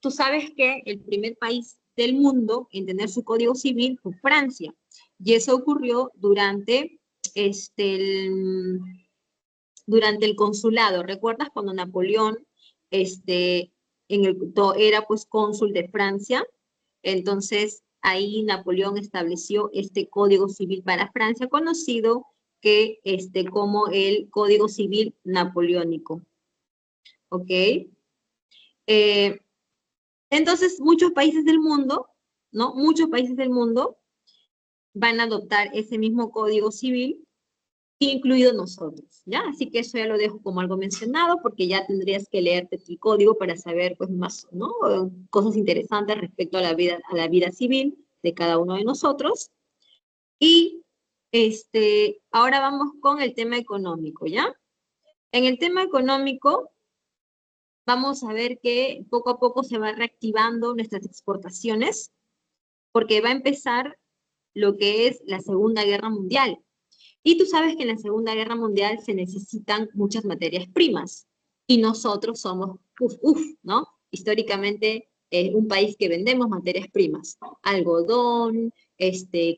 Speaker 1: tú sabes que el primer país del mundo en tener su Código Civil fue Francia. Y eso ocurrió durante durante el consulado. ¿Recuerdas cuando Napoleón era pues cónsul de Francia? Entonces, ahí Napoleón estableció este Código Civil para Francia, conocido como el Código Civil Napoleónico. ¿Ok? Entonces, muchos países del mundo, ¿no? Muchos países del mundo van a adoptar ese mismo Código Civil, incluido nosotros, ¿ya? Así que eso ya lo dejo como algo mencionado, porque ya tendrías que leerte el código para saber, pues, más, ¿no? Cosas interesantes respecto a la vida civil de cada uno de nosotros. Y, ahora vamos con el tema económico, ¿ya? En el tema económico, vamos a ver que poco a poco se va reactivando nuestras exportaciones, porque va a empezar lo que es la Segunda Guerra Mundial. Y tú sabes que en la Segunda Guerra Mundial se necesitan muchas materias primas y nosotros somos, ¿no? Históricamente un país que vendemos materias primas, algodón,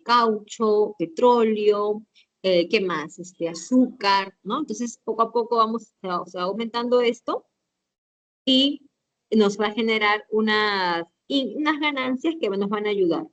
Speaker 1: caucho, petróleo, ¿qué más? Azúcar, ¿no? Entonces poco a poco se va aumentando esto y nos va a generar unas ganancias que nos van a ayudar.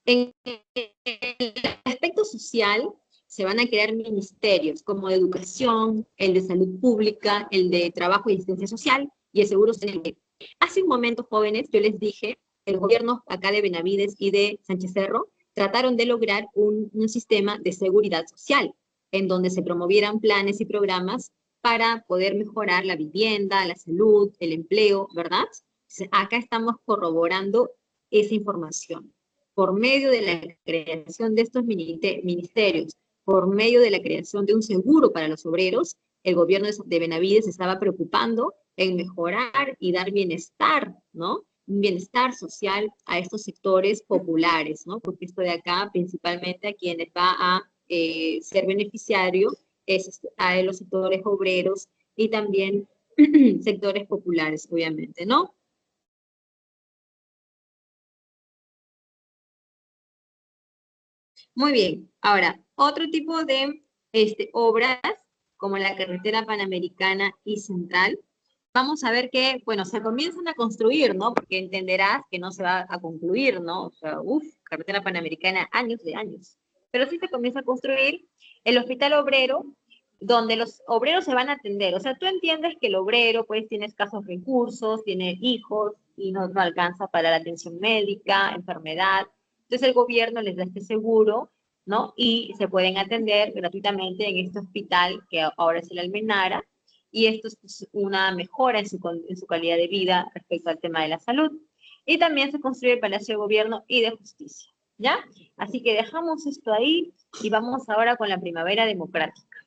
Speaker 1: En el aspecto social, se van a crear ministerios como de educación, el de salud pública, el de trabajo y asistencia social y el seguro social. Hace un momento, jóvenes, yo les dije, el gobierno acá de Benavides y de Sánchez Cerro trataron de lograr un sistema de seguridad social en donde se promovieran planes y programas para poder mejorar la vivienda, la salud, el empleo, ¿verdad? Entonces, acá estamos corroborando esa información por medio de la creación de estos ministerios, por medio de la creación de un seguro para los obreros, el gobierno de Benavides se estaba preocupando en mejorar y dar bienestar, ¿no? Un bienestar social a estos sectores populares, ¿no? Porque esto de acá, principalmente a quienes va a ser beneficiario, es a los sectores obreros y también sectores populares, obviamente, ¿no? Muy bien. Ahora, otro tipo de obras, como la carretera panamericana y central, vamos a ver que, bueno, se comienzan a construir, ¿no? Porque entenderás que no se va a concluir, ¿no? O sea, carretera panamericana, años de años. Pero sí se comienza a construir el hospital obrero, donde los obreros se van a atender. O sea, tú entiendes que el obrero, pues, tiene escasos recursos, tiene hijos y no alcanza para la atención médica, enfermedad. Entonces el gobierno les da este seguro, ¿no? Y se pueden atender gratuitamente en este hospital que ahora es el Almenara, y esto es pues, una mejora en su calidad de vida respecto al tema de la salud. Y también se construye el Palacio de Gobierno y de Justicia, ¿ya? Así que dejamos esto ahí y vamos ahora con la primavera democrática.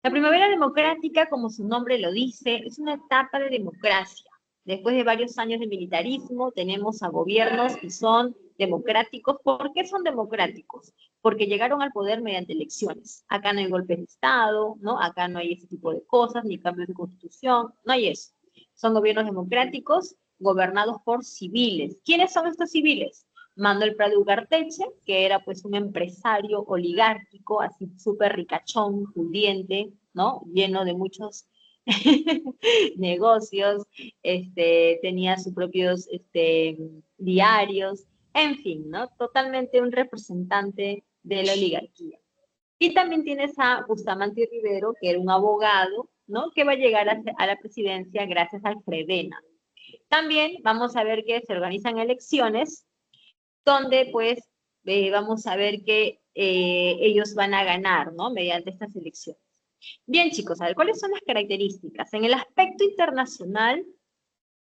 Speaker 1: La primavera democrática, como su nombre lo dice, es una etapa de democracia. Después de varios años de militarismo, tenemos a gobiernos que son democráticos. ¿Por qué son democráticos? Porque llegaron al poder mediante elecciones. Acá no hay golpes de Estado, ¿no? Acá no hay ese tipo de cosas, ni cambios de constitución, no hay eso. Son gobiernos democráticos gobernados por civiles. ¿Quiénes son estos civiles? Manuel Prado Ugarteche, que era pues un empresario oligárquico, así súper ricachón, pudiente, ¿no? Lleno de muchos negocios, tenía sus propios diarios, en fin, ¿no? Totalmente un representante de la oligarquía. Y también tienes a Bustamante Rivero, que era un abogado, ¿no? Que va a llegar a la presidencia gracias al Fredena. También vamos a ver que se organizan elecciones donde pues vamos a ver que ellos van a ganar, ¿no? Mediante estas elecciones. Bien, chicos, a ver, ¿cuáles son las características? En el aspecto internacional,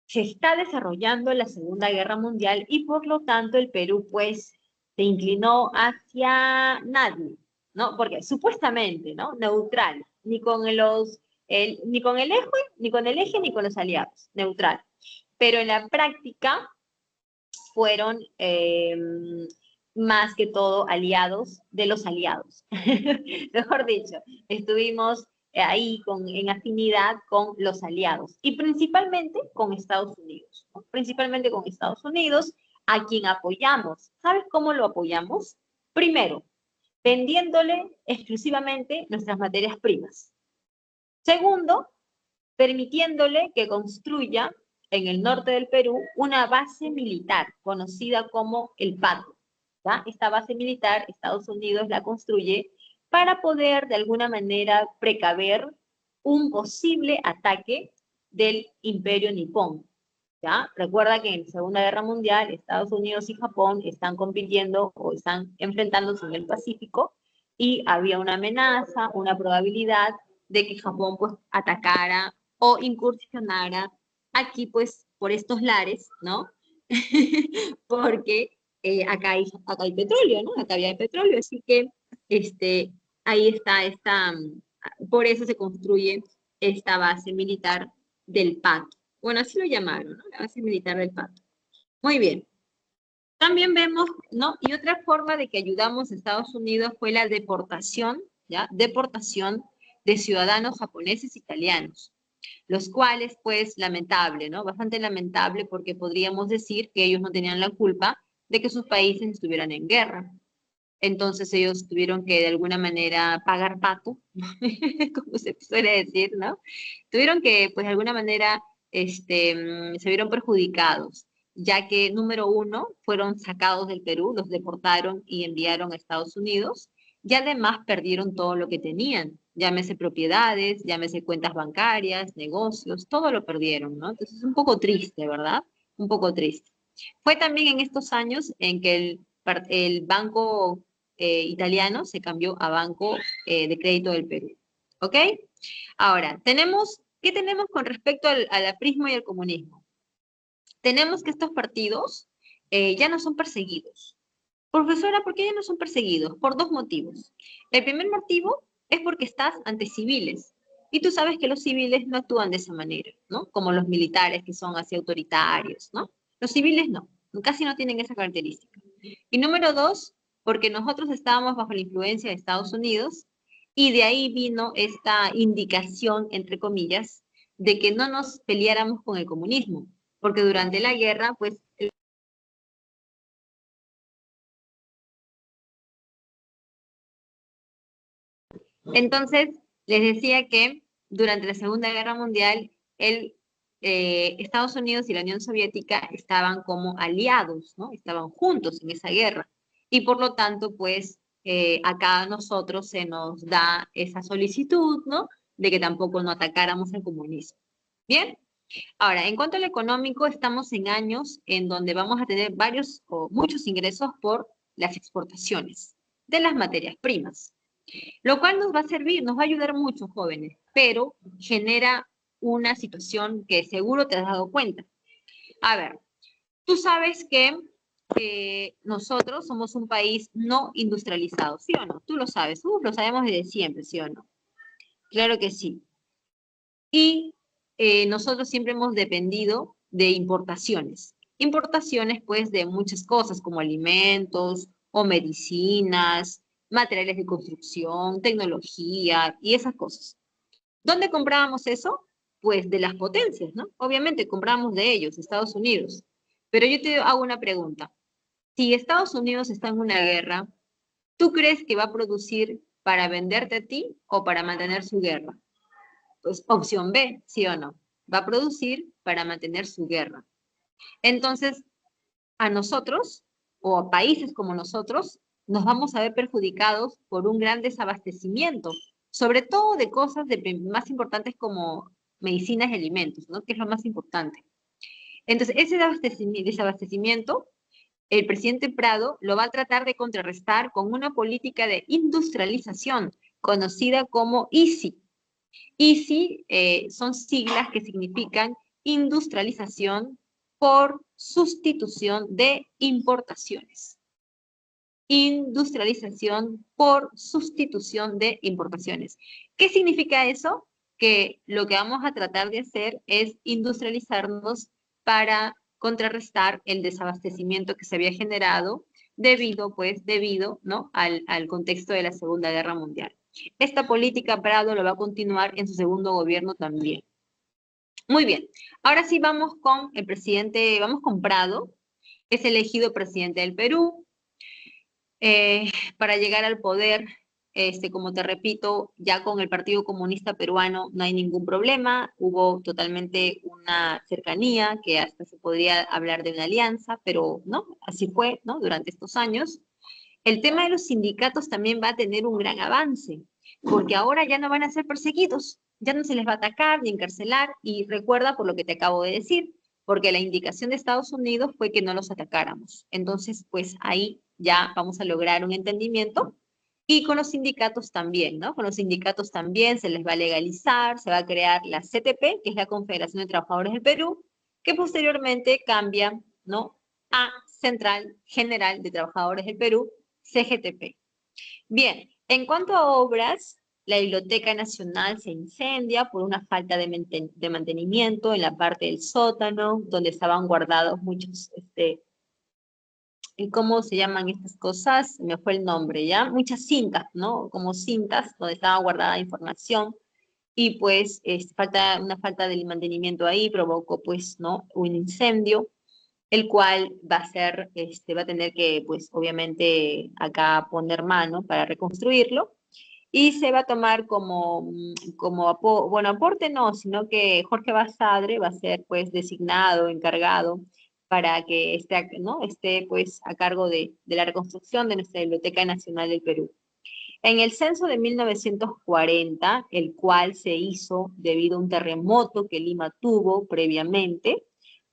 Speaker 1: se está desarrollando la Segunda Guerra Mundial y por lo tanto el Perú, pues, se inclinó hacia nadie, ¿no? Porque supuestamente, ¿no? Neutral, ni con el eje, ni con los aliados, neutral. Pero en la práctica, fueron más que todo aliados de los aliados. Mejor dicho, estuvimos ahí en afinidad con los aliados y principalmente con Estados Unidos, ¿no? Principalmente con Estados Unidos, a quien apoyamos. ¿Sabes cómo lo apoyamos? Primero, vendiéndole exclusivamente nuestras materias primas. Segundo, permitiéndole que construya en el norte del Perú una base militar conocida como el Pato. ¿Ya? Esta base militar, Estados Unidos la construye para poder de alguna manera precaver un posible ataque del Imperio Nipón. ¿Ya? Recuerda que en la Segunda Guerra Mundial Estados Unidos y Japón están compitiendo o están enfrentándose en el Pacífico y había una amenaza, una probabilidad de que Japón pues atacara o incursionara aquí pues por estos lares, ¿no? Porque acá hay petróleo, ¿no? Acá había petróleo, así que ahí está por eso se construye esta base militar del Pato. Bueno, así lo llamaron, ¿no? La base militar del Pato. Muy bien. También vemos, ¿no? Y otra forma de que ayudamos a Estados Unidos fue la deportación, ¿ya? Deportación de ciudadanos japoneses e italianos, los cuales, pues, lamentable, ¿no? Bastante lamentable porque podríamos decir que ellos no tenían la culpa de que sus países estuvieran en guerra. Entonces ellos tuvieron que de alguna manera pagar pato, como se suele decir, ¿no? Tuvieron que, pues de alguna manera, se vieron perjudicados, ya que, número uno, fueron sacados del Perú, los deportaron y enviaron a Estados Unidos, y además perdieron todo lo que tenían, llámese propiedades, llámese cuentas bancarias, negocios, todo lo perdieron, ¿no? Entonces es un poco triste, ¿verdad? Un poco triste. Fue también en estos años en que el Banco italiano se cambió a Banco de Crédito del Perú. ¿Ok? Ahora, ¿qué tenemos con respecto al aprismo y al comunismo? Tenemos que estos partidos ya no son perseguidos. Profesora, ¿por qué ya no son perseguidos? Por dos motivos. El primer motivo es porque estás ante civiles. Y tú sabes que los civiles no actúan de esa manera, ¿no? Como los militares que son así autoritarios, ¿no? Los civiles no, casi no tienen esa característica. Y número dos, porque nosotros estábamos bajo la influencia de Estados Unidos y de ahí vino esta indicación, entre comillas, de que no nos peleáramos con el comunismo, porque durante la guerra, pues Entonces, les decía que durante la Segunda Guerra Mundial, Estados Unidos y la Unión Soviética estaban como aliados, ¿no? Estaban juntos en esa guerra. Y por lo tanto, pues, acá a nosotros se nos da esa solicitud, ¿no? De que tampoco no atacáramos al comunismo. Bien. Ahora, en cuanto al económico, estamos en años en donde vamos a tener varios o muchos ingresos por las exportaciones de las materias primas, lo cual nos va a servir, nos va a ayudar mucho, jóvenes, pero genera una situación que seguro te has dado cuenta. A ver, tú sabes que nosotros somos un país no industrializado, ¿sí o no? Tú lo sabes, lo sabemos desde siempre, ¿sí o no? Claro que sí. Y nosotros siempre hemos dependido de importaciones. Importaciones, pues, de muchas cosas como alimentos o medicinas, materiales de construcción, tecnología y esas cosas. ¿Dónde comprábamos eso? Pues de las potencias, ¿no? Obviamente compramos de ellos, Estados Unidos. Pero yo te hago una pregunta. Si Estados Unidos está en una guerra, ¿tú crees que va a producir para venderte a ti o para mantener su guerra? Pues opción B, ¿sí o no? Va a producir para mantener su guerra. Entonces, a nosotros, o a países como nosotros, nos vamos a ver perjudicados por un gran desabastecimiento, sobre todo de cosas más importantes como medicinas y alimentos, ¿no? Que es lo más importante. Entonces, ese desabastecimiento, el presidente Prado lo va a tratar de contrarrestar con una política de industrialización conocida como ICI. ICI son siglas que significan industrialización por sustitución de importaciones. Industrialización por sustitución de importaciones. ¿Qué significa eso? Que lo que vamos a tratar de hacer es industrializarnos para contrarrestar el desabastecimiento que se había generado debido, ¿no? al contexto de la Segunda Guerra Mundial. Esta política Prado lo va a continuar en su segundo gobierno también. Muy bien, ahora sí vamos con el presidente, vamos con Prado, es elegido presidente del Perú. Para llegar al poder, como te repito, ya con el Partido Comunista Peruano no hay ningún problema, hubo totalmente una cercanía, que hasta se podría hablar de una alianza, pero no, así fue, ¿no? Durante estos años. El tema de los sindicatos también va a tener un gran avance, porque ahora ya no van a ser perseguidos, ya no se les va a atacar ni encarcelar, y recuerda por lo que te acabo de decir, porque la indicación de Estados Unidos fue que no los atacáramos. Entonces, pues ahí ya vamos a lograr un entendimiento, y con los sindicatos también, ¿no? Con los sindicatos también se les va a legalizar, se va a crear la CTP, que es la Confederación de Trabajadores del Perú, que posteriormente cambia, ¿no? A Central General de Trabajadores del Perú, CGTP. Bien, en cuanto a obras, la Biblioteca Nacional se incendia por una falta de mantenimiento en la parte del sótano, donde estaban guardados muchos, ¿cómo se llaman estas cosas? Me fue el nombre, ¿ya? Muchas cintas, ¿no? Como cintas donde estaba guardada información, y pues una falta de mantenimiento ahí provocó, pues, ¿no? Un incendio, el cual va a tener que, pues, obviamente, acá poner mano para reconstruirlo, y se va a tomar bueno, aporte no, sino que Jorge Basadre va a ser, pues, designado, encargado, para que esté, pues, a cargo de la reconstrucción de nuestra Biblioteca Nacional del Perú. En el censo de 1940, el cual se hizo debido a un terremoto que Lima tuvo previamente,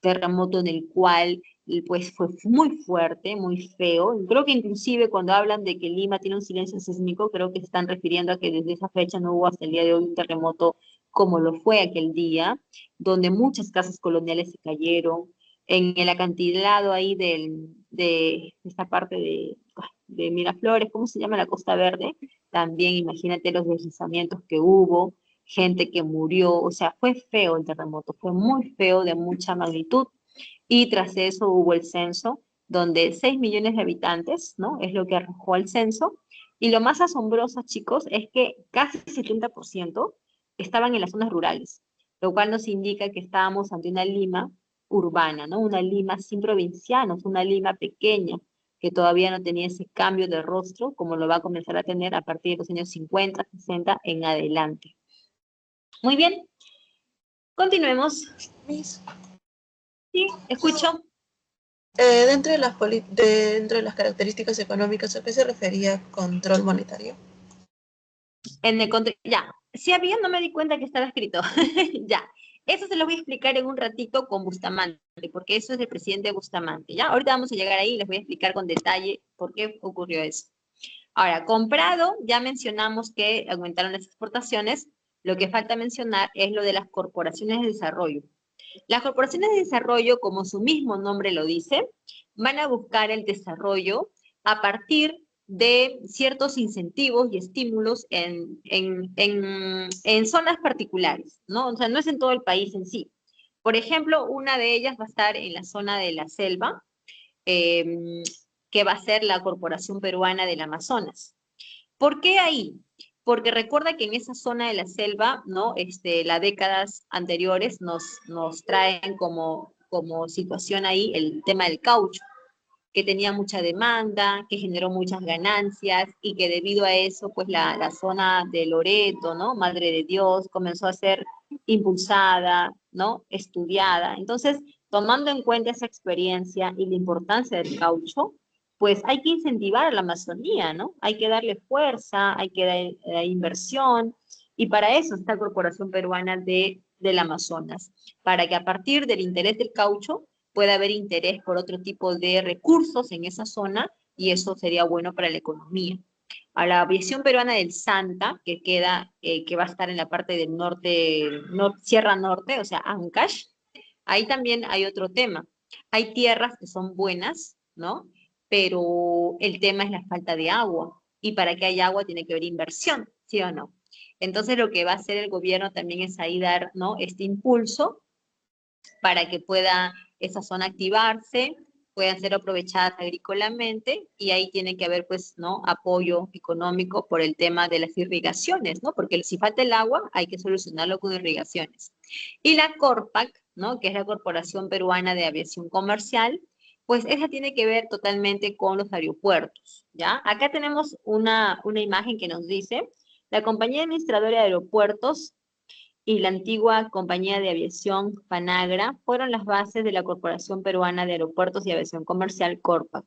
Speaker 1: terremoto en el cual pues fue muy fuerte, muy feo. Creo que inclusive cuando hablan de que Lima tiene un silencio sísmico, creo que se están refiriendo a que desde esa fecha no hubo hasta el día de hoy un terremoto como lo fue aquel día, donde muchas casas coloniales se cayeron, en el acantilado ahí de esta parte de Miraflores, ¿cómo se llama? La Costa Verde. También imagínate los deslizamientos que hubo, gente que murió, o sea, fue feo el terremoto, fue muy feo, de mucha magnitud, y tras eso hubo el censo, donde 6 millones de habitantes, ¿no? Es lo que arrojó el censo, y lo más asombroso, chicos, es que casi 70% estaban en las zonas rurales, lo cual nos indica que estábamos ante una Lima urbana, ¿no? Una Lima sin provincianos, una Lima pequeña, que todavía no tenía ese cambio de rostro, como lo va a comenzar a tener a partir de los años 50, 60 en adelante. Muy bien, continuemos.
Speaker 2: Miss,
Speaker 1: Sí, escucho.
Speaker 2: dentro de las características económicas, ¿a qué se refería control monetario?
Speaker 1: Ya, si había, no me di cuenta que estaba escrito. Ya, eso se lo voy a explicar en un ratito con Bustamante, porque eso es del presidente Bustamante, ¿ya? Ahorita vamos a llegar ahí y les voy a explicar con detalle por qué ocurrió eso. Ahora, comprado, ya mencionamos que aumentaron las exportaciones, lo que falta mencionar es lo de las corporaciones de desarrollo. Las corporaciones de desarrollo, como su mismo nombre lo dice, van a buscar el desarrollo a partir de ciertos incentivos y estímulos en zonas particulares, ¿no? O sea, no es en todo el país en sí. Por ejemplo, una de ellas va a estar en la zona de la selva, eh, que va a ser la Corporación Peruana del Amazonas. ¿Por qué ahí? Porque recuerda que en esa zona de la selva, ¿no? Las décadas anteriores nos traen como situación ahí el tema del caucho, que tenía mucha demanda, que generó muchas ganancias y que debido a eso, pues la zona de Loreto, ¿no? Madre de Dios, comenzó a ser impulsada, ¿no? Estudiada. Entonces, tomando en cuenta esa experiencia y la importancia del caucho, pues hay que incentivar a la Amazonía, ¿no? Hay que darle fuerza, hay que dar inversión, y para eso está la Corporación Peruana del Amazonas, para que a partir del interés del caucho puede haber interés por otro tipo de recursos en esa zona y eso sería bueno para la economía. A la aviación peruana del Santa, que queda, que va a estar en la parte del norte, Sierra Norte, o sea, Ancash, ahí también hay otro tema. Hay tierras que son buenas, ¿no? Pero el tema es la falta de agua. Y para que haya agua tiene que haber inversión, ¿sí o no? Entonces lo que va a hacer el gobierno también es ahí dar, ¿no? Este impulso para que pueda esa zona activarse, puedan ser aprovechadas agrícolamente y ahí tiene que haber pues, ¿no? Apoyo económico por el tema de las irrigaciones, ¿no? Porque si falta el agua hay que solucionarlo con irrigaciones. Y la Corpac, ¿no? Que es la Corporación Peruana de Aviación Comercial, pues esa tiene que ver totalmente con los aeropuertos, ¿ya? Acá tenemos una imagen que nos dice, la compañía administradora de aeropuertos y la antigua compañía de aviación Panagra fueron las bases de la Corporación Peruana de Aeropuertos y Aviación Comercial Corpac.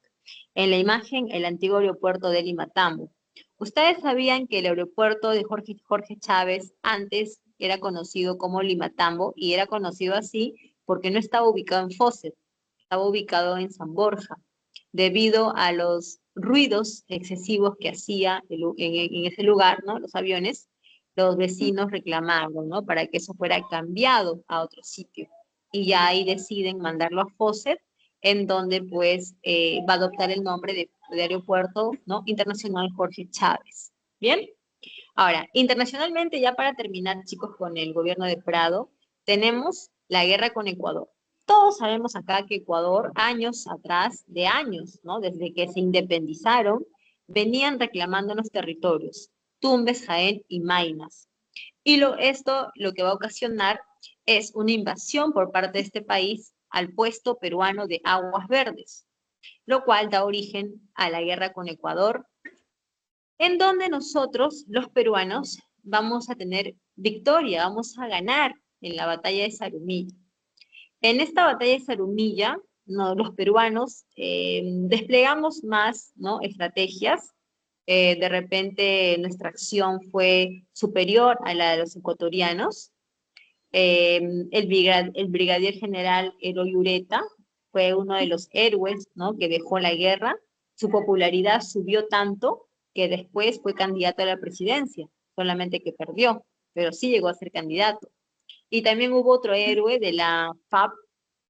Speaker 1: En la imagen, el antiguo aeropuerto de Limatambo. ¿Ustedes sabían que el aeropuerto de Jorge Chávez antes era conocido como Limatambo y era conocido así porque no estaba ubicado en Fawcett, estaba ubicado en San Borja, debido a los ruidos excesivos que hacía en ese lugar, ¿no? Los aviones, los vecinos reclamaron, ¿no? Para que eso fuera cambiado a otro sitio. Y ya ahí deciden mandarlo a Fawcett, en donde pues va a adoptar el nombre de Aeropuerto, ¿no? Internacional Jorge Chávez. ¿Bien? Ahora, internacionalmente, ya para terminar, chicos, con el gobierno de Prado, tenemos la guerra con Ecuador. Todos sabemos acá que Ecuador, años atrás, de años, ¿no? Desde que se independizaron, venían reclamando los territorios, Tumbes, Jaén y Maynas. Y esto lo que va a ocasionar es una invasión por parte de este país al puesto peruano de Aguas Verdes, lo cual da origen a la guerra con Ecuador, en donde nosotros, los peruanos, vamos a tener victoria, vamos a ganar en la batalla de Zarumilla. En esta batalla de Zarumilla, no, los peruanos desplegamos más, ¿no? Estrategias. De repente nuestra acción fue superior a la de los ecuatorianos. El brigadier general Eloy Ureta fue uno de los héroes, ¿no? Que dejó la guerra. Su popularidad subió tanto que después fue candidato a la presidencia, solamente que perdió, pero sí llegó a ser candidato. Y también hubo otro héroe de la FAP,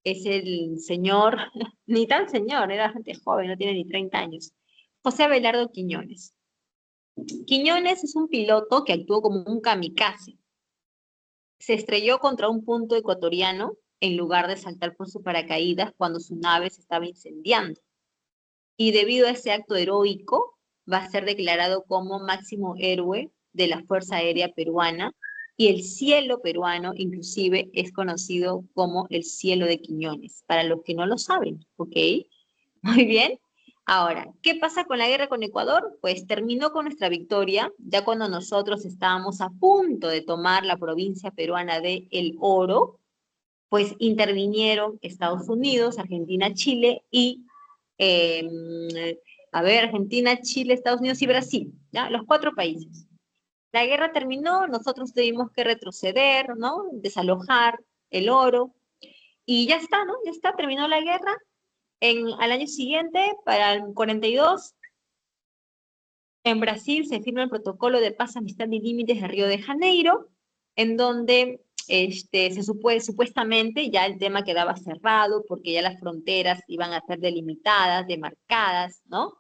Speaker 1: es el señor, ni tan señor, era bastante joven, no tiene ni 30 años, José Abelardo Quiñones. Quiñones es un piloto que actuó como un kamikaze. Se estrelló contra un punto ecuatoriano en lugar de saltar por su paracaídas cuando su nave se estaba incendiando. Y debido a ese acto heroico, va a ser declarado como máximo héroe de la Fuerza Aérea Peruana, y el cielo peruano inclusive es conocido como el cielo de Quiñones, para los que no lo saben, ¿ok? Muy bien. Ahora, ¿qué pasa con la guerra con Ecuador? Pues terminó con nuestra victoria, ya cuando nosotros estábamos a punto de tomar la provincia peruana de El Oro, pues intervinieron Estados Unidos, Argentina, Chile y, Argentina, Chile, Estados Unidos y Brasil, ¿ya? Los 4 países. La guerra terminó, nosotros tuvimos que retroceder, ¿no? Desalojar El Oro, y ya está, ¿no? Ya está, terminó la guerra. Al año siguiente, para el 42, en Brasil se firma el protocolo de paz, amistad y límites de Río de Janeiro, en donde supuestamente ya el tema quedaba cerrado porque ya las fronteras iban a ser delimitadas, demarcadas, ¿no?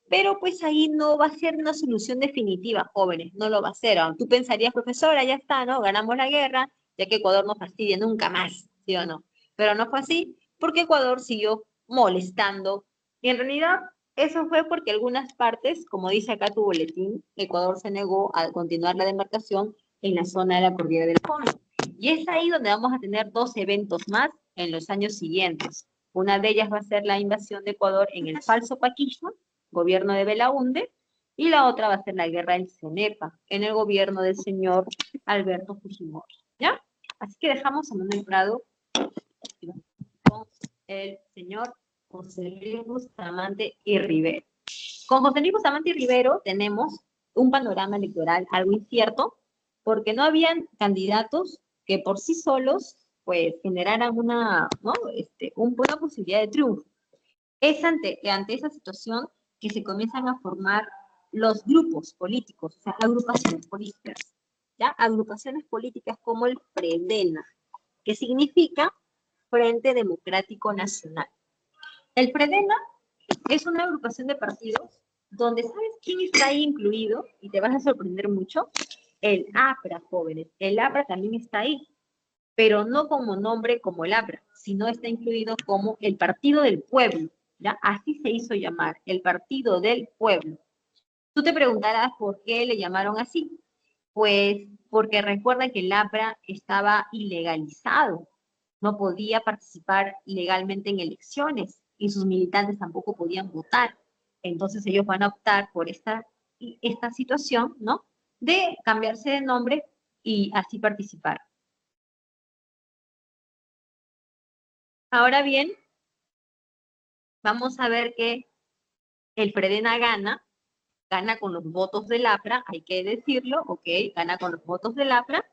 Speaker 1: Pero pues ahí no va a ser una solución definitiva, jóvenes, no lo va a ser. Tú pensarías, profesora, ya está, ¿no? Ganamos la guerra, ya que Ecuador no fastidia nunca más, ¿sí o no? Pero no fue así, porque Ecuador siguió molestando, y en realidad eso fue porque algunas partes, como dice acá tu boletín, Ecuador se negó a continuar la demarcación en la zona de la Cordillera del Fondo. Y es ahí donde vamos a tener 2 eventos más en los años siguientes. Una de ellas va a ser la invasión de Ecuador en el falso Paquillo, gobierno de Belaúnde, y la otra va a ser la guerra del Cenepa, en el gobierno del señor Alberto Fujimori, ¿ya? Así que dejamos a Manuel Prado con el señor José Luis Bustamante y Rivero. Con José Luis Bustamante y Rivero tenemos un panorama electoral algo incierto, porque no habían candidatos que por sí solos pues generaran ¿no? Una posibilidad de triunfo. Es ante esa situación que se comienzan a formar los grupos políticos, o sea, agrupaciones políticas, ¿ya? Agrupaciones políticas como el FREDENA, que significa Frente Democrático Nacional. El FREDENA es una agrupación de partidos donde, ¿sabes quién está ahí incluido? Y te vas a sorprender mucho. El APRA, jóvenes. El APRA también está ahí, pero no como nombre como el APRA, sino está incluido como el Partido del Pueblo, ¿ya? Así se hizo llamar, el Partido del Pueblo. Tú te preguntarás por qué le llamaron así. Pues porque recuerda que el APRA estaba ilegalizado, no podía participar legalmente en elecciones y sus militantes tampoco podían votar. Entonces ellos van a optar por esta situación, ¿no? De cambiarse de nombre y así participar. Ahora bien, vamos a ver que el FREDENA gana con los votos del APRA, hay que decirlo, ok, gana con los votos del APRA,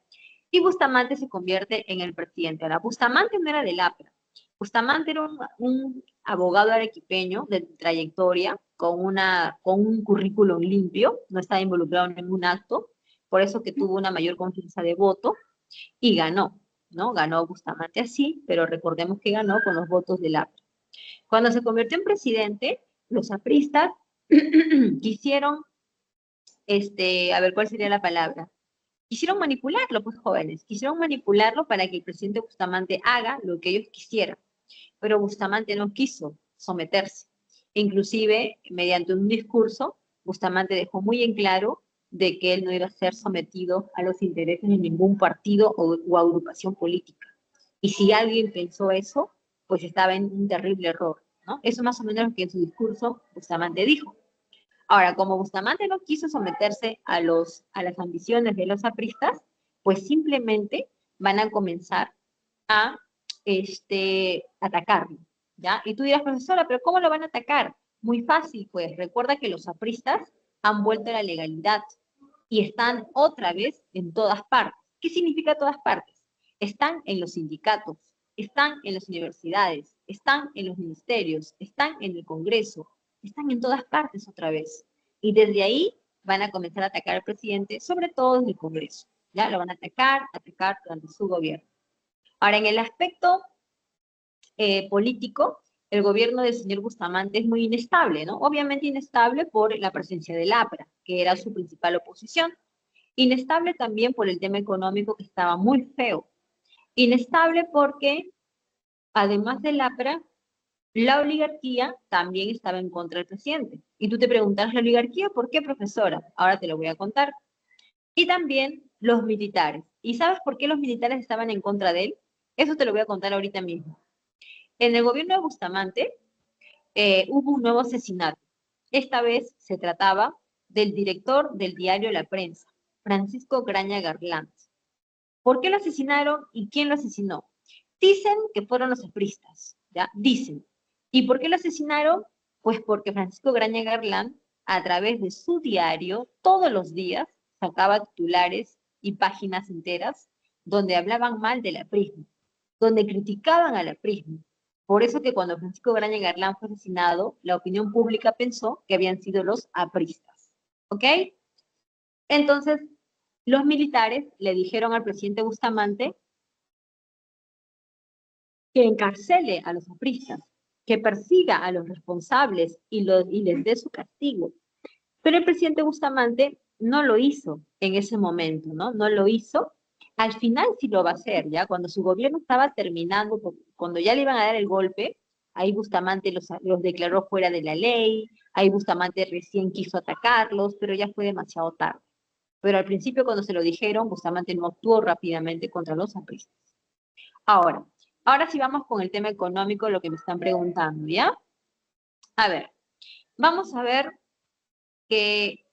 Speaker 1: y Bustamante se convierte en el presidente. Ahora, Bustamante no era del APRA, Bustamante era un abogado arequipeño de trayectoria, con un currículum limpio, no estaba involucrado en ningún acto, por eso que tuvo una mayor confianza de voto, y ganó, ¿no? Ganó Bustamante así, pero recordemos que ganó con los votos del APRA. Cuando se convirtió en presidente, los apristas quisieron, a ver, ¿cuál sería la palabra? Quisieron manipularlo, pues jóvenes, quisieron manipularlo para que el presidente Bustamante haga lo que ellos quisieran, pero Bustamante no quiso someterse. Inclusive, mediante un discurso, Bustamante dejó muy en claro de que él no iba a ser sometido a los intereses de ningún partido o agrupación política. Y si alguien pensó eso, pues estaba en un terrible error, ¿no? Eso más o menos lo que en su discurso Bustamante dijo. Ahora, como Bustamante no quiso someterse a las ambiciones de los apristas, pues simplemente van a comenzar a atacarlo, ¿ya? Y tú dirás, profesora, ¿pero cómo lo van a atacar? Muy fácil, pues. Recuerda que los apristas han vuelto a la legalidad y están otra vez en todas partes. ¿Qué significa todas partes? Están en los sindicatos, están en las universidades, están en los ministerios, están en el Congreso, están en todas partes otra vez. Y desde ahí van a comenzar a atacar al presidente, sobre todo desde el Congreso. ¿Ya? Lo van a atacar durante su gobierno. Ahora, en el aspecto político, el gobierno del señor Bustamante es muy inestable, ¿no? Obviamente inestable por la presencia del APRA, que era su principal oposición. Inestable también por el tema económico, que estaba muy feo. Inestable porque, además del APRA, la oligarquía también estaba en contra del presidente. Y tú te preguntas, ¿la oligarquía por qué, profesora? Ahora te lo voy a contar. Y también los militares. ¿Y sabes por qué los militares estaban en contra de él? Eso te lo voy a contar ahorita mismo. En el gobierno de Bustamante hubo un nuevo asesinato. Esta vez se trataba del director del diario La Prensa, Francisco Graña Garland. ¿Por qué lo asesinaron y quién lo asesinó? Dicen que fueron los apristas, ¿ya? Dicen. ¿Y por qué lo asesinaron? Pues porque Francisco Graña Garland, a través de su diario, todos los días, sacaba titulares y páginas enteras donde hablaban mal del aprismo, donde criticaban al aprismo. Por eso que cuando Francisco Graña Garland fue asesinado, la opinión pública pensó que habían sido los apristas. ¿Ok? Entonces, los militares le dijeron al presidente Bustamante que encarcele a los apristas, que persiga a los responsables y les dé su castigo. Pero el presidente Bustamante no lo hizo en ese momento, ¿no? No lo hizo. Al final sí lo va a hacer, ¿ya? Cuando su gobierno estaba terminando, cuando ya le iban a dar el golpe, ahí Bustamante los declaró fuera de la ley, ahí Bustamante recién quiso atacarlos, pero ya fue demasiado tarde. Pero al principio cuando se lo dijeron, Bustamante no actuó rápidamente contra los apristas. Ahora sí vamos con el tema económico, lo que me están preguntando, ¿ya? A ver, vamos a ver que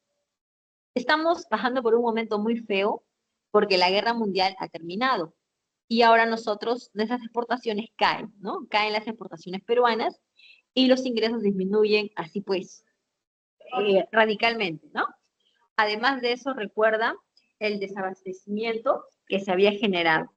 Speaker 1: estamos pasando por un momento muy feo porque la guerra mundial ha terminado y ahora nuestras exportaciones caen, ¿no? Caen las exportaciones peruanas y los ingresos disminuyen así pues radicalmente, ¿no? Además de eso, recuerda el desabastecimiento que se había generado.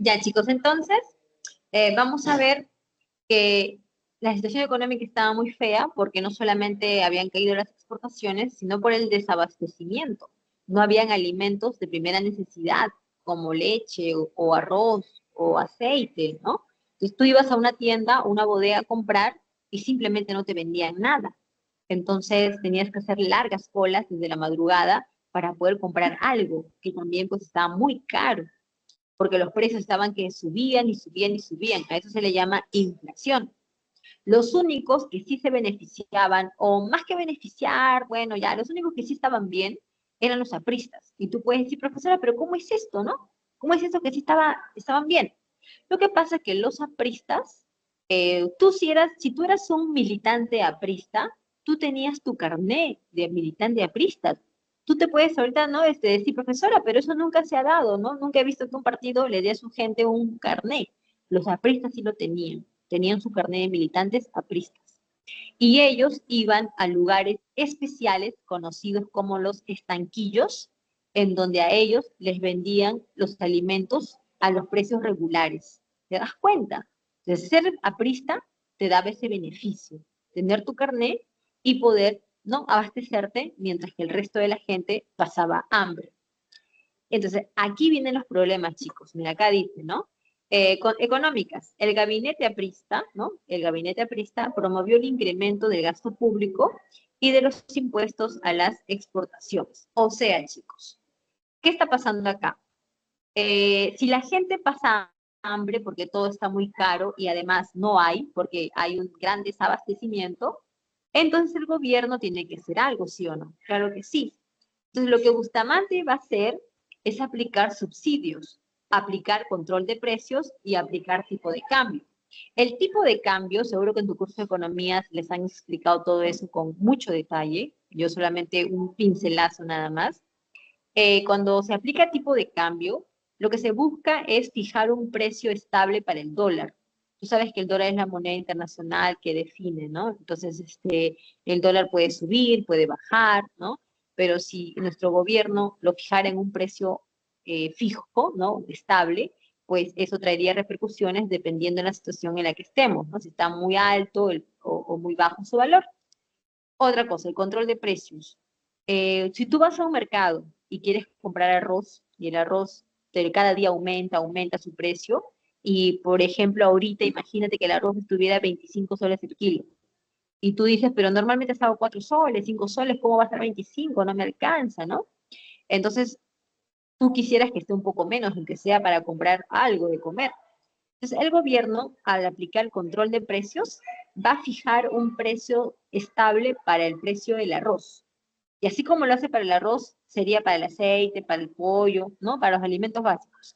Speaker 1: Ya, chicos, entonces vamos a ver que la situación económica estaba muy fea porque no solamente habían caído las exportaciones, sino por el desabastecimiento. No habían alimentos de primera necesidad, como leche o arroz o aceite, ¿no? Entonces tú ibas a una tienda o una bodega a comprar y simplemente no te vendían nada. Entonces tenías que hacer largas colas desde la madrugada para poder comprar algo que también pues estaba muy caro porque los precios estaban que subían y subían y subían. A eso se le llama inflación. Los únicos que sí se beneficiaban, o más que beneficiar, bueno, ya, los únicos que sí estaban bien eran los apristas. Y tú puedes decir, profesora, pero ¿cómo es esto, no? ¿Cómo es esto que sí estaban bien? Lo que pasa es que los apristas, si tú eras un militante aprista, tú tenías tu carné de militante aprista. Tú te puedes ahorita, ¿no? Decir, profesora, pero eso nunca se ha dado, ¿no? Nunca he visto que un partido le dé a su gente un carné. Los apristas sí lo tenían su carné de militantes apristas. Y ellos iban a lugares especiales conocidos como los estanquillos, en donde a ellos les vendían los alimentos a los precios regulares. ¿Te das cuenta? De ser aprista te daba ese beneficio, tener tu carnet y poder no abastecerte mientras que el resto de la gente pasaba hambre. Entonces, aquí vienen los problemas, chicos. Mira, acá dice, ¿no? Económicas. El gabinete aprista, ¿no? El gabinete aprista promovió el incremento del gasto público y de los impuestos a las exportaciones. O sea, chicos, ¿qué está pasando acá? Si la gente pasa hambre porque todo está muy caro y además no hay, porque hay un gran desabastecimiento, entonces el gobierno tiene que hacer algo, ¿sí o no? Claro que sí. Entonces lo que Bustamante va a hacer es aplicar subsidios, aplicar control de precios y aplicar tipo de cambio. El tipo de cambio, seguro que en tu curso de economía les han explicado todo eso con mucho detalle, yo solamente un pincelazo nada más. Cuando se aplica tipo de cambio, lo que se busca es fijar un precio estable para el dólar. Tú sabes que el dólar es la moneda internacional que define, ¿no? Entonces, el dólar puede subir, puede bajar, ¿no? Pero si nuestro gobierno lo fijara en un precio fijo, ¿no? Estable, pues eso traería repercusiones dependiendo de la situación en la que estemos, ¿no? Si está muy alto o muy bajo su valor. Otra cosa, el control de precios. Si tú vas a un mercado y quieres comprar arroz y el arroz cada día aumenta su precio y, por ejemplo, ahorita imagínate que el arroz estuviera a 25 soles el kilo y tú dices, pero normalmente estaba 4 soles, 5 soles, ¿cómo va a estar 25? No me alcanza, ¿no? Entonces, tú quisieras que esté un poco menos, aunque sea para comprar algo de comer. Entonces, el gobierno, al aplicar el control de precios, va a fijar un precio estable para el precio del arroz. Y así como lo hace para el arroz, sería para el aceite, para el pollo, ¿no? Para los alimentos básicos.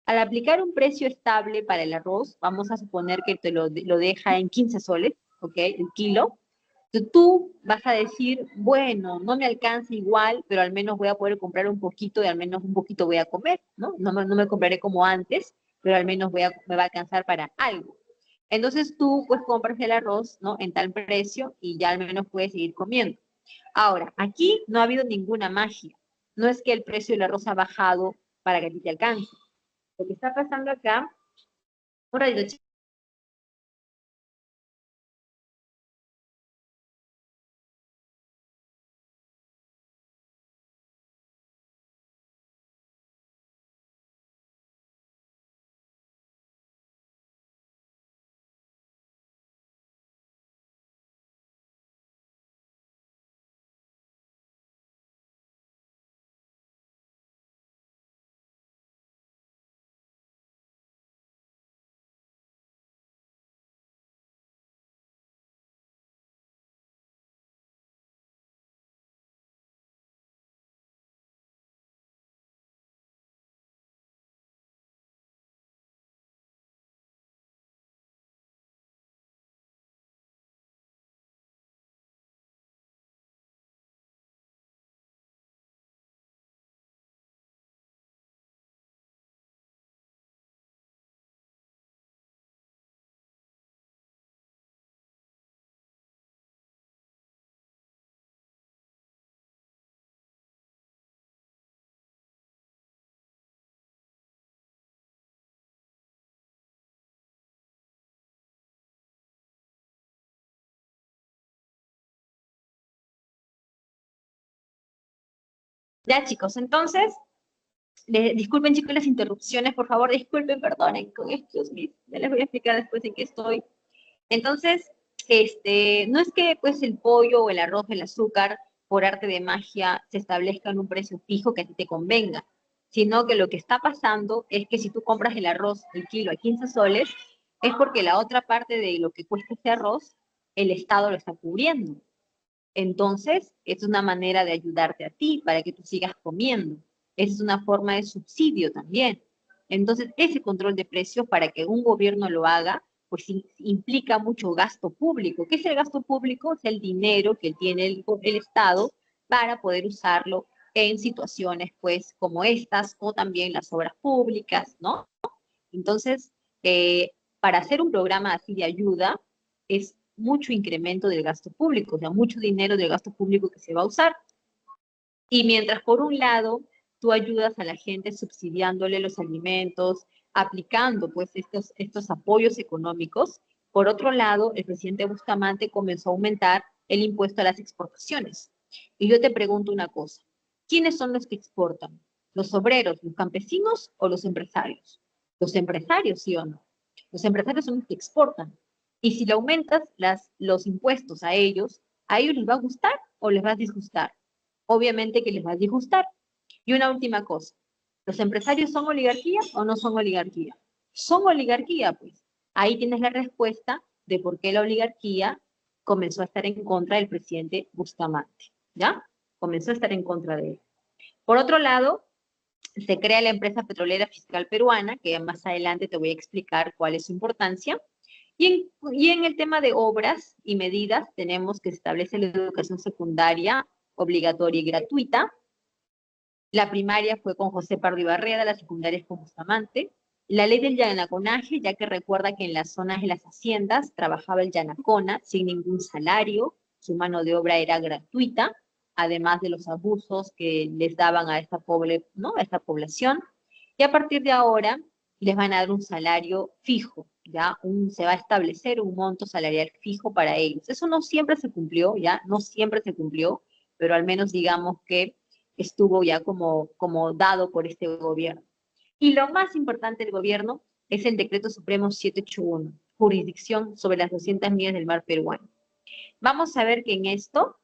Speaker 1: Al aplicar un precio estable para el arroz, vamos a suponer que te lo deja en 15 soles, ¿ok? El kilo. Entonces, tú vas a decir, bueno, no me alcanza igual, pero al menos voy a poder comprar un poquito y al menos un poquito voy a comer, ¿no? No me compraré como antes, pero al menos me va a alcanzar para algo. Entonces tú pues compras el arroz, ¿no? En tal precio y ya al menos puedes seguir comiendo. Ahora, aquí no ha habido ninguna magia. No es que el precio del arroz ha bajado para que a ti te alcance. Lo que está pasando acá, un ratito, ya chicos, entonces, disculpen chicos las interrupciones, por favor, disculpen, perdonen con esto, ya les voy a explicar después en qué estoy. Entonces, no es que pues el pollo o el arroz, el azúcar, por arte de magia, se establezca en un precio fijo que a ti te convenga, sino que lo que está pasando es que si tú compras el arroz, el kilo a 15 soles, es porque la otra parte de lo que cuesta ese arroz, el Estado lo está cubriendo. Entonces, es una manera de ayudarte a ti para que tú sigas comiendo. Esa es una forma de subsidio también. Entonces, ese control de precios para que un gobierno lo haga, pues implica mucho gasto público. ¿Qué es el gasto público? Es el dinero que tiene el Estado para poder usarlo en situaciones, pues, como estas, o también las obras públicas, ¿no? Entonces, para hacer un programa así de ayuda, es mucho incremento del gasto público, o sea, mucho dinero del gasto público que se va a usar. Y mientras por un lado tú ayudas a la gente subsidiándole los alimentos, aplicando pues estos apoyos económicos, por otro lado, el presidente Bustamante comenzó a aumentar el impuesto a las exportaciones. Y yo te pregunto una cosa, ¿quiénes son los que exportan? ¿Los obreros, los campesinos o los empresarios? Los empresarios, ¿sí o no? Los empresarios son los que exportan. Y si le aumentas los impuestos a ellos les va a gustar o les va a disgustar. Obviamente que les va a disgustar. Y una última cosa, ¿los empresarios son oligarquía o no son oligarquía? Son oligarquía, pues. Ahí tienes la respuesta de por qué la oligarquía comenzó a estar en contra del presidente Bustamante, ¿ya? Comenzó a estar en contra de él. Por otro lado, se crea la empresa petrolera fiscal peruana, que más adelante te voy a explicar cuál es su importancia. Y en el tema de obras y medidas, tenemos que se establece la educación secundaria obligatoria y gratuita. La primaria fue con José Pardo y Barreda, la secundaria es con Bustamante. La ley del yanaconaje, ya que recuerda que en las zonas de las haciendas trabajaba el yanacona sin ningún salario, su mano de obra era gratuita, además de los abusos que les daban a esta, ¿no? a esta población. Y a partir de ahora les van a dar un salario fijo, ¿ya? Se va a establecer un monto salarial fijo para ellos. Eso no siempre se cumplió, ¿ya? No siempre se cumplió, pero al menos digamos que estuvo ya como dado por este gobierno. Y lo más importante del gobierno es el Decreto Supremo 781, jurisdicción sobre las 200 millas del mar peruano. Vamos a ver que en esto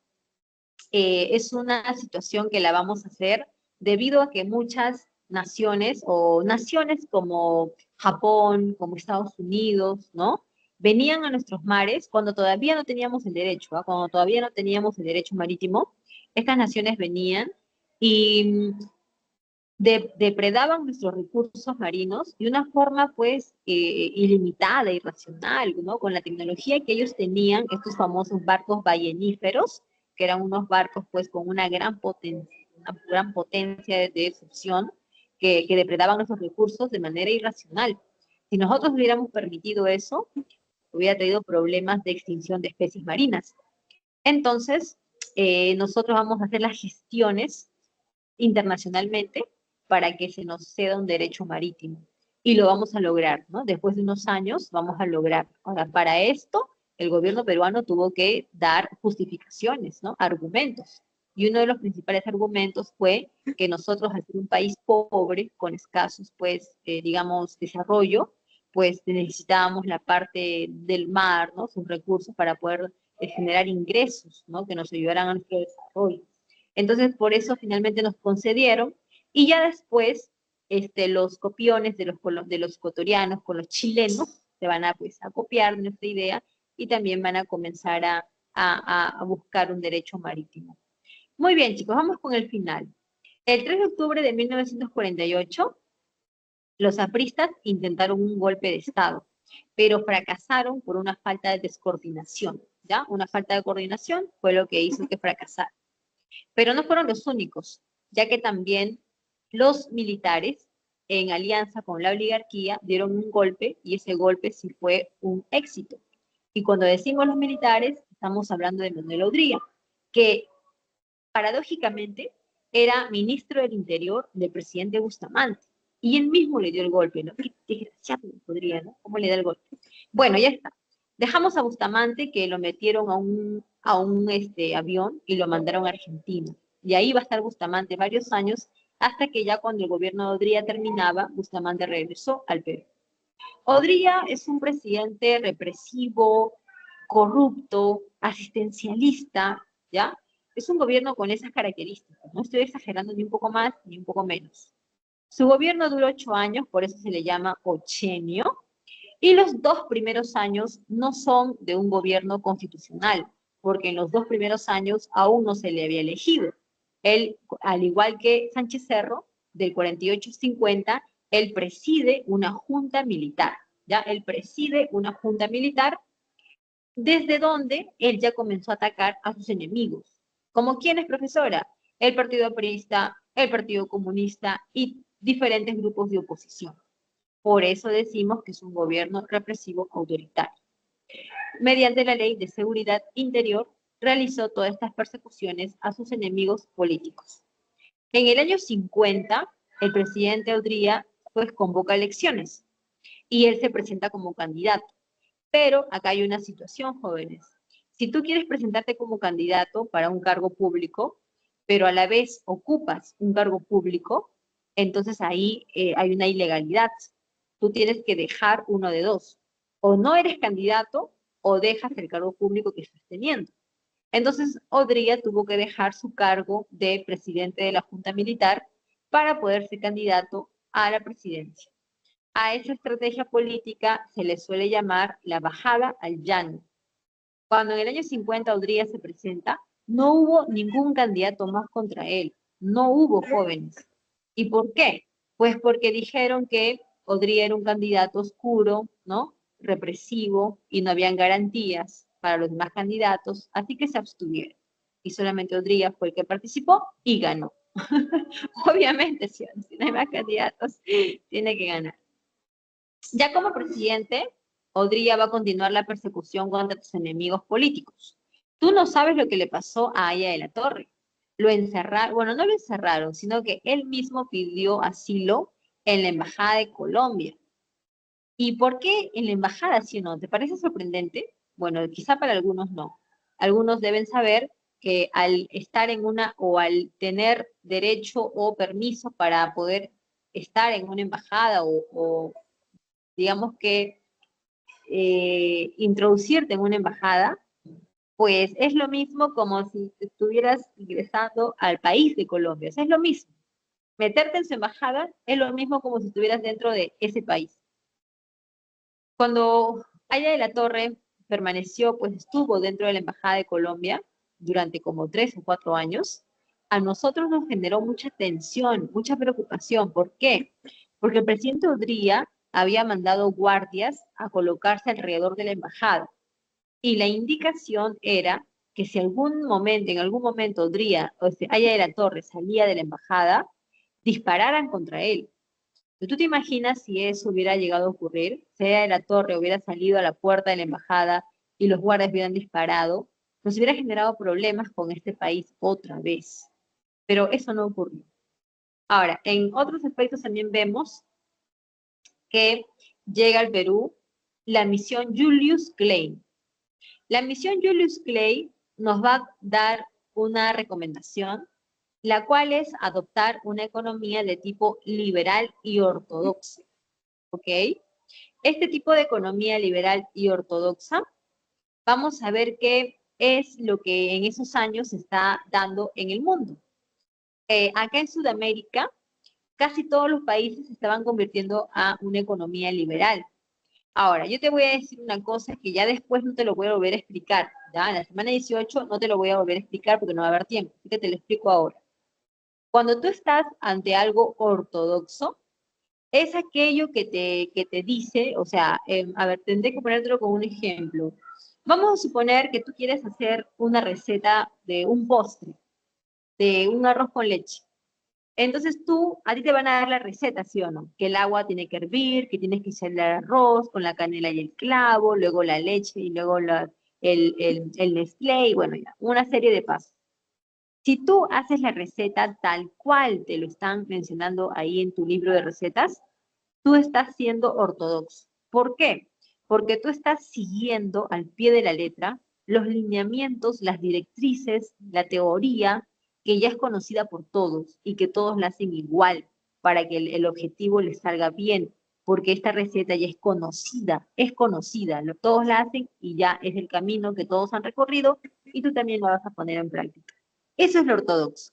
Speaker 1: es una situación que la vamos a hacer debido a que muchas naciones o naciones como Japón, como Estados Unidos, ¿no? Venían a nuestros mares cuando todavía no teníamos el derecho, ¿ah? Cuando todavía no teníamos el derecho marítimo, estas naciones venían y depredaban nuestros recursos marinos de una forma pues ilimitada, irracional, ¿no? Con la tecnología que ellos tenían, estos famosos barcos balleníferos, que eran unos barcos pues con una gran potencia de succión, que depredaban nuestros recursos de manera irracional. Si nosotros hubiéramos permitido eso, hubiera traído problemas de extinción de especies marinas. Entonces, nosotros vamos a hacer las gestiones internacionalmente para que se nos ceda un derecho marítimo. Y lo vamos a lograr, ¿no? Después de unos años vamos a lograr. Ahora, para esto, el gobierno peruano tuvo que dar justificaciones, ¿no? Argumentos. Y uno de los principales argumentos fue que nosotros, al ser un país pobre, con escasos, pues, digamos, desarrollo, pues necesitábamos la parte del mar, ¿no? Sus recursos para poder generar ingresos, ¿no? Que nos ayudaran a nuestro desarrollo. Entonces, por eso finalmente nos concedieron y ya después los copiones de los ecuatorianos con los chilenos se van a, pues, a copiar de nuestra idea y también van a comenzar a buscar un derecho marítimo. Muy bien, chicos, vamos con el final. El 3 de octubre de 1948, los apristas intentaron un golpe de Estado, pero fracasaron por una falta de descoordinación, ¿ya? Una falta de coordinación fue lo que hizo que fracasara. Pero no fueron los únicos, ya que también los militares, en alianza con la oligarquía, dieron un golpe y ese golpe sí fue un éxito. Y cuando decimos los militares, estamos hablando de Manuel Odría, que paradójicamente era ministro del Interior del presidente Bustamante. Y él mismo le dio el golpe, ¿no? Qué desgraciado podría, ¿no? ¿Cómo le da el golpe? Bueno, ya está. Dejamos a Bustamante, que lo metieron a un avión y lo mandaron a Argentina. Y ahí va a estar Bustamante varios años, hasta que ya cuando el gobierno de Odría terminaba, Bustamante regresó al Perú. Odría es un presidente represivo, corrupto, asistencialista, ¿ya? Es un gobierno con esas características. No estoy exagerando ni un poco más ni un poco menos. Su gobierno duró 8 años, por eso se le llama ochenio, y los 2 primeros años no son de un gobierno constitucional, porque en los 2 primeros años aún no se le había elegido. Él, al igual que Sánchez Cerro, del 48-50, él preside una junta militar, ¿ya? Él preside una junta militar desde donde él ya comenzó a atacar a sus enemigos. ¿Como quién es, profesora? El Partido Aprista, el Partido Comunista y diferentes grupos de oposición. Por eso decimos que es un gobierno represivo autoritario. Mediante la Ley de Seguridad Interior, realizó todas estas persecuciones a sus enemigos políticos. En el año 50, el presidente Odría pues convoca elecciones y él se presenta como candidato. Pero acá hay una situación, jóvenes. Si tú quieres presentarte como candidato para un cargo público, pero a la vez ocupas un cargo público, entonces ahí hay una ilegalidad. Tú tienes que dejar uno de dos. O no eres candidato o dejas el cargo público que estás teniendo. Entonces, Odría tuvo que dejar su cargo de presidente de la Junta Militar para poder ser candidato a la presidencia. A esa estrategia política se le suele llamar la bajada al llano. Cuando en el año 50 Odría se presenta, no hubo ningún candidato más contra él. No hubo jóvenes. ¿Y por qué? Pues porque dijeron que Odría era un candidato oscuro, ¿no? Represivo, y no habían garantías para los demás candidatos, así que se abstuvieron. Y solamente Odría fue el que participó y ganó. Obviamente, si no hay más candidatos, tiene que ganar. Ya como presidente, Odría va a continuar la persecución contra tus enemigos políticos. Tú no sabes lo que le pasó a Aya de la Torre. Lo encerraron, bueno, no lo encerraron, sino que él mismo pidió asilo en la Embajada de Colombia. ¿Y por qué en la embajada, sí o no? ¿Te parece sorprendente? Bueno, quizá para algunos no. Algunos deben saber que al estar en una o al tener derecho o permiso para poder estar en una embajada o digamos que introducirte en una embajada, pues es lo mismo como si estuvieras ingresando al país de Colombia. O sea, es lo mismo. Meterte en su embajada es lo mismo como si estuvieras dentro de ese país. Cuando Aya de la Torre permaneció, pues estuvo dentro de la Embajada de Colombia durante como 3 o 4 años, a nosotros nos generó mucha tensión, mucha preocupación. ¿Por qué? Porque el presidente Odría había mandado guardias a colocarse alrededor de la embajada y la indicación era que si en algún momento Odría, o sea, Aya de la Torre salía de la embajada, dispararan contra él. ¿Tú te imaginas si eso hubiera llegado a ocurrir? Si Aya de la Torre hubiera salido a la puerta de la embajada y los guardias hubieran disparado, nos hubiera generado problemas con este país otra vez. Pero eso no ocurrió. Ahora, en otros aspectos también vemos que llega al Perú la misión Julius Klein. La misión Julius Clay nos va a dar una recomendación, la cual es adoptar una economía de tipo liberal y ortodoxa. ¿Ok? Este tipo de economía liberal y ortodoxa, vamos a ver qué es lo que en esos años se está dando en el mundo. Acá en Sudamérica, casi todos los países se estaban convirtiendo a una economía liberal. Ahora, yo te voy a decir una cosa que ya después no te lo voy a volver a explicar, ¿ya? En la semana 18 no te lo voy a volver a explicar porque no va a haber tiempo, así que te lo explico ahora. Cuando tú estás ante algo ortodoxo, es aquello que te dice, o sea, a ver, tendré que ponértelo con un ejemplo. Vamos a suponer que tú quieres hacer una receta de un postre, de un arroz con leche. Entonces a ti te van a dar la receta, ¿sí o no? Que el agua tiene que hervir, que tienes que echarle el arroz con la canela y el clavo, luego la leche y luego el Nestlé y bueno, ya, una serie de pasos. Si tú haces la receta tal cual te lo están mencionando ahí en tu libro de recetas, tú estás siendo ortodoxo. ¿Por qué? Porque tú estás siguiendo al pie de la letra los lineamientos, las directrices, la teoría que ya es conocida por todos y que todos la hacen igual para que el objetivo les salga bien, porque esta receta ya es conocida, todos la hacen y ya es el camino que todos han recorrido y tú también la vas a poner en práctica. Eso es lo ortodoxo.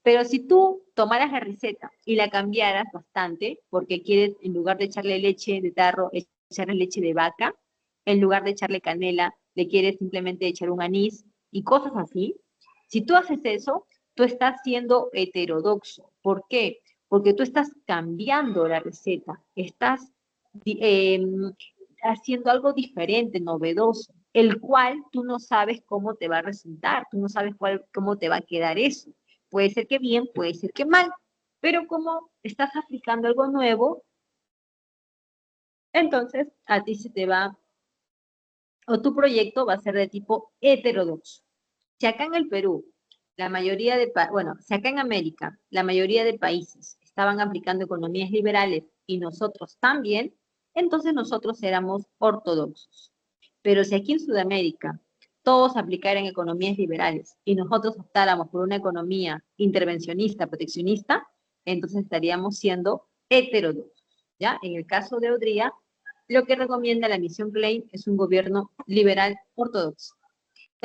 Speaker 1: Pero si tú tomaras la receta y la cambiaras bastante, porque quieres, en lugar de echarle leche de tarro, echarle leche de vaca, en lugar de echarle canela, le quieres simplemente echar un anís y cosas así, si tú haces eso, tú estás siendo heterodoxo. ¿Por qué? Porque tú estás cambiando la receta, estás eh, haciendo algo diferente, novedoso, el cual tú no sabes cómo te va a resultar, tú no sabes cómo te va a quedar eso. Puede ser que bien, puede ser que mal, pero como estás aplicando algo nuevo, entonces a ti se te va, o tu proyecto va a ser de tipo heterodoxo. Si acá en el Perú, la mayoría bueno, si acá en América, la mayoría de países estaban aplicando economías liberales y nosotros también, entonces nosotros éramos ortodoxos. Pero si aquí en Sudamérica todos aplicaran economías liberales y nosotros optáramos por una economía intervencionista, proteccionista, entonces estaríamos siendo heterodoxos. ¿Ya? En el caso de Odría, lo que recomienda la misión Klein es un gobierno liberal ortodoxo.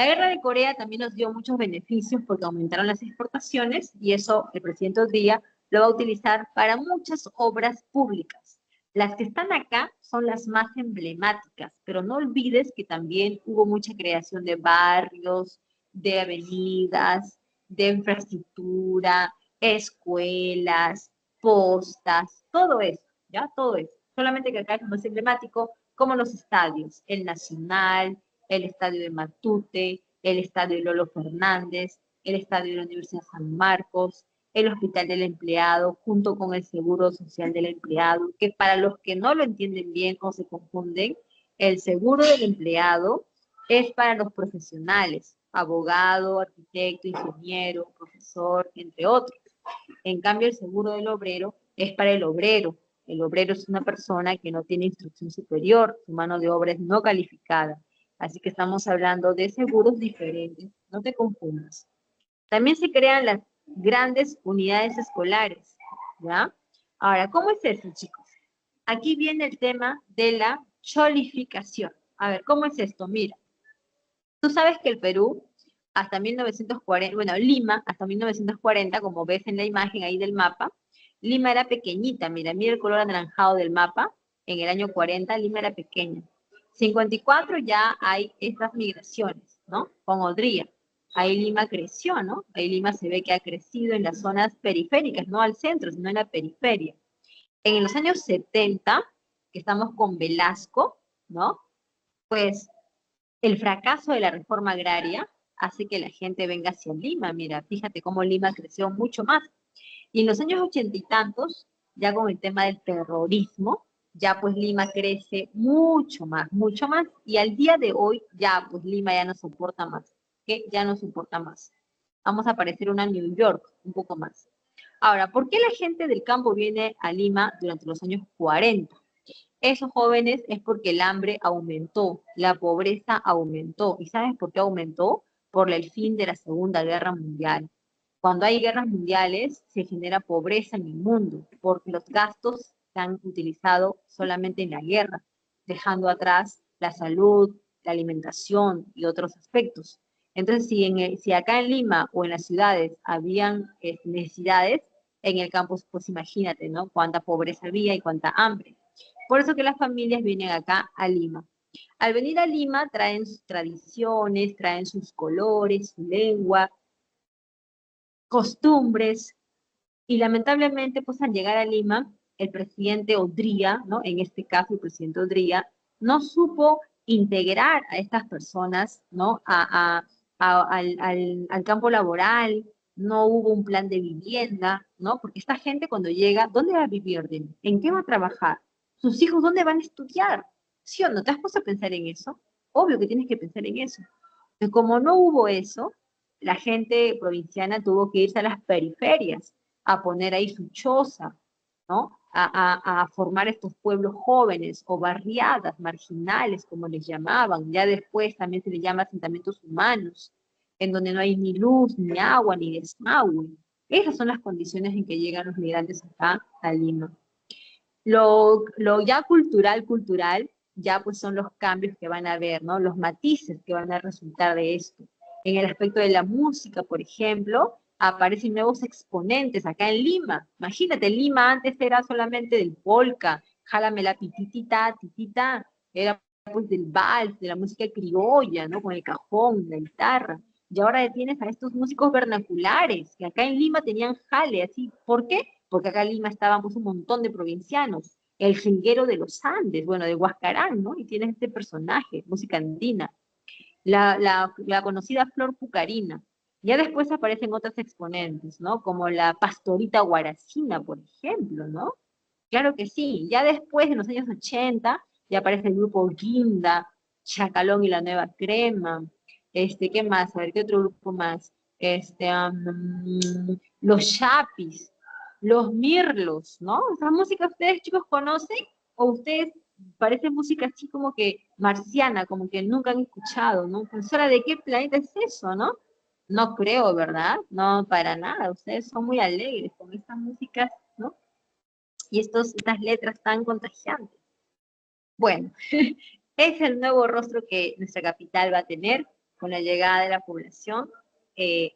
Speaker 1: La guerra de Corea también nos dio muchos beneficios porque aumentaron las exportaciones y eso el presidente Odría lo va a utilizar para muchas obras públicas. Las que están acá son las más emblemáticas, pero no olvides que también hubo mucha creación de barrios, de avenidas, de infraestructura, escuelas, postas, todo eso, ¿ya? Todo eso. Solamente que acá es lo más emblemático, como los estadios, el Nacional, el estadio de Matute, el estadio de Lolo Fernández, el estadio de la Universidad San Marcos, el Hospital del Empleado, junto con el Seguro Social del Empleado, que para los que no lo entienden bien o se confunden, el Seguro del Empleado es para los profesionales, abogado, arquitecto, ingeniero, profesor, entre otros. En cambio, el Seguro del Obrero es para el obrero. El obrero es una persona que no tiene instrucción superior, su mano de obra es no calificada. Así que estamos hablando de seguros diferentes, no te confundas. También se crean las grandes unidades escolares, ¿ya? Ahora, ¿cómo es eso, chicos? Aquí viene el tema de la cholificación. A ver, ¿cómo es esto? Mira, tú sabes que el Perú, hasta 1940, bueno, Lima, hasta 1940, como ves en la imagen ahí del mapa, Lima era pequeñita, mira, mira el color anaranjado del mapa. En el año 40 Lima era pequeña. 54 ya hay estas migraciones, ¿no? Con Odría. Ahí Lima creció, ¿no? Ahí Lima se ve que ha crecido en las zonas periféricas, no al centro, sino en la periferia. En los años 70, que estamos con Velasco, ¿no? Pues el fracaso de la reforma agraria hace que la gente venga hacia Lima. Mira, fíjate cómo Lima creció mucho más. Y en los años 80 y tantos, ya con el tema del terrorismo, ya pues Lima crece mucho más, y al día de hoy ya pues Lima ya no soporta más, que ya no soporta más. Vamos a parecer una New York, un poco más. Ahora, ¿por qué la gente del campo viene a Lima durante los años 40? Esos jóvenes es porque el hambre aumentó, la pobreza aumentó. ¿Y sabes por qué aumentó? Por el fin de la Segunda Guerra Mundial. Cuando hay guerras mundiales, se genera pobreza en el mundo, porque los gastos se han utilizado solamente en la guerra, dejando atrás la salud, la alimentación y otros aspectos. Entonces, si acá en Lima o en las ciudades habían necesidades, en el campo, pues imagínate, ¿no? Cuánta pobreza había y cuánta hambre. Por eso que las familias vienen acá a Lima. Al venir a Lima traen sus tradiciones, traen sus colores, su lengua, costumbres, y lamentablemente, pues al llegar a Lima, el presidente Odría, ¿no? En este caso, el presidente Odría, no supo integrar a estas personas, ¿no? Al campo laboral, no hubo un plan de vivienda, ¿no? Porque esta gente cuando llega, ¿dónde va a vivir? ¿En qué va a trabajar? ¿Sus hijos dónde van a estudiar? ¿Sí o no? ¿Te has puesto a pensar en eso? Obvio que tienes que pensar en eso. Entonces, como no hubo eso, la gente provinciana tuvo que irse a las periferias, a poner ahí su choza, ¿no? A formar estos pueblos jóvenes o barriadas marginales, como les llamaban. Ya después también se les llama asentamientos humanos, en donde no hay ni luz, ni agua, ni desagüe. Esas son las condiciones en que llegan los migrantes acá a Lima. Lo ya cultural, ya pues son los cambios que van a haber, ¿no? Los matices que van a resultar de esto. En el aspecto de la música, por ejemplo, aparecen nuevos exponentes acá en Lima. Imagínate, Lima antes era solamente del polka, jálame la pititita, titita, era pues del vals, de la música criolla, ¿no? Con el cajón, la guitarra. Y ahora tienes a estos músicos vernaculares, que acá en Lima tenían jale, así. ¿Por qué? Porque acá en Lima estábamos un montón de provincianos. El jilguero de los Andes, bueno, de Huascarán, ¿no? Y tienes este personaje, música andina. La conocida flor pucarina. Ya después aparecen otros exponentes, ¿no? Como la pastorita guaracina, por ejemplo, ¿no? Claro que sí. Ya después, en los años 80, ya aparece el grupo Guinda, Chacalón y la Nueva Crema. ¿Qué más? A ver, ¿qué otro grupo más? Los Chapis, los Mirlos, ¿no? Esa música ustedes, chicos, conocen o ustedes parece música así como que marciana, como que nunca han escuchado, ¿no? Profesora, ¿de qué planeta es eso, no? No creo, ¿verdad? No, para nada. Ustedes son muy alegres con estas músicas, ¿no? Y estas letras tan contagiantes. Bueno, es el nuevo rostro que nuestra capital va a tener con la llegada de la población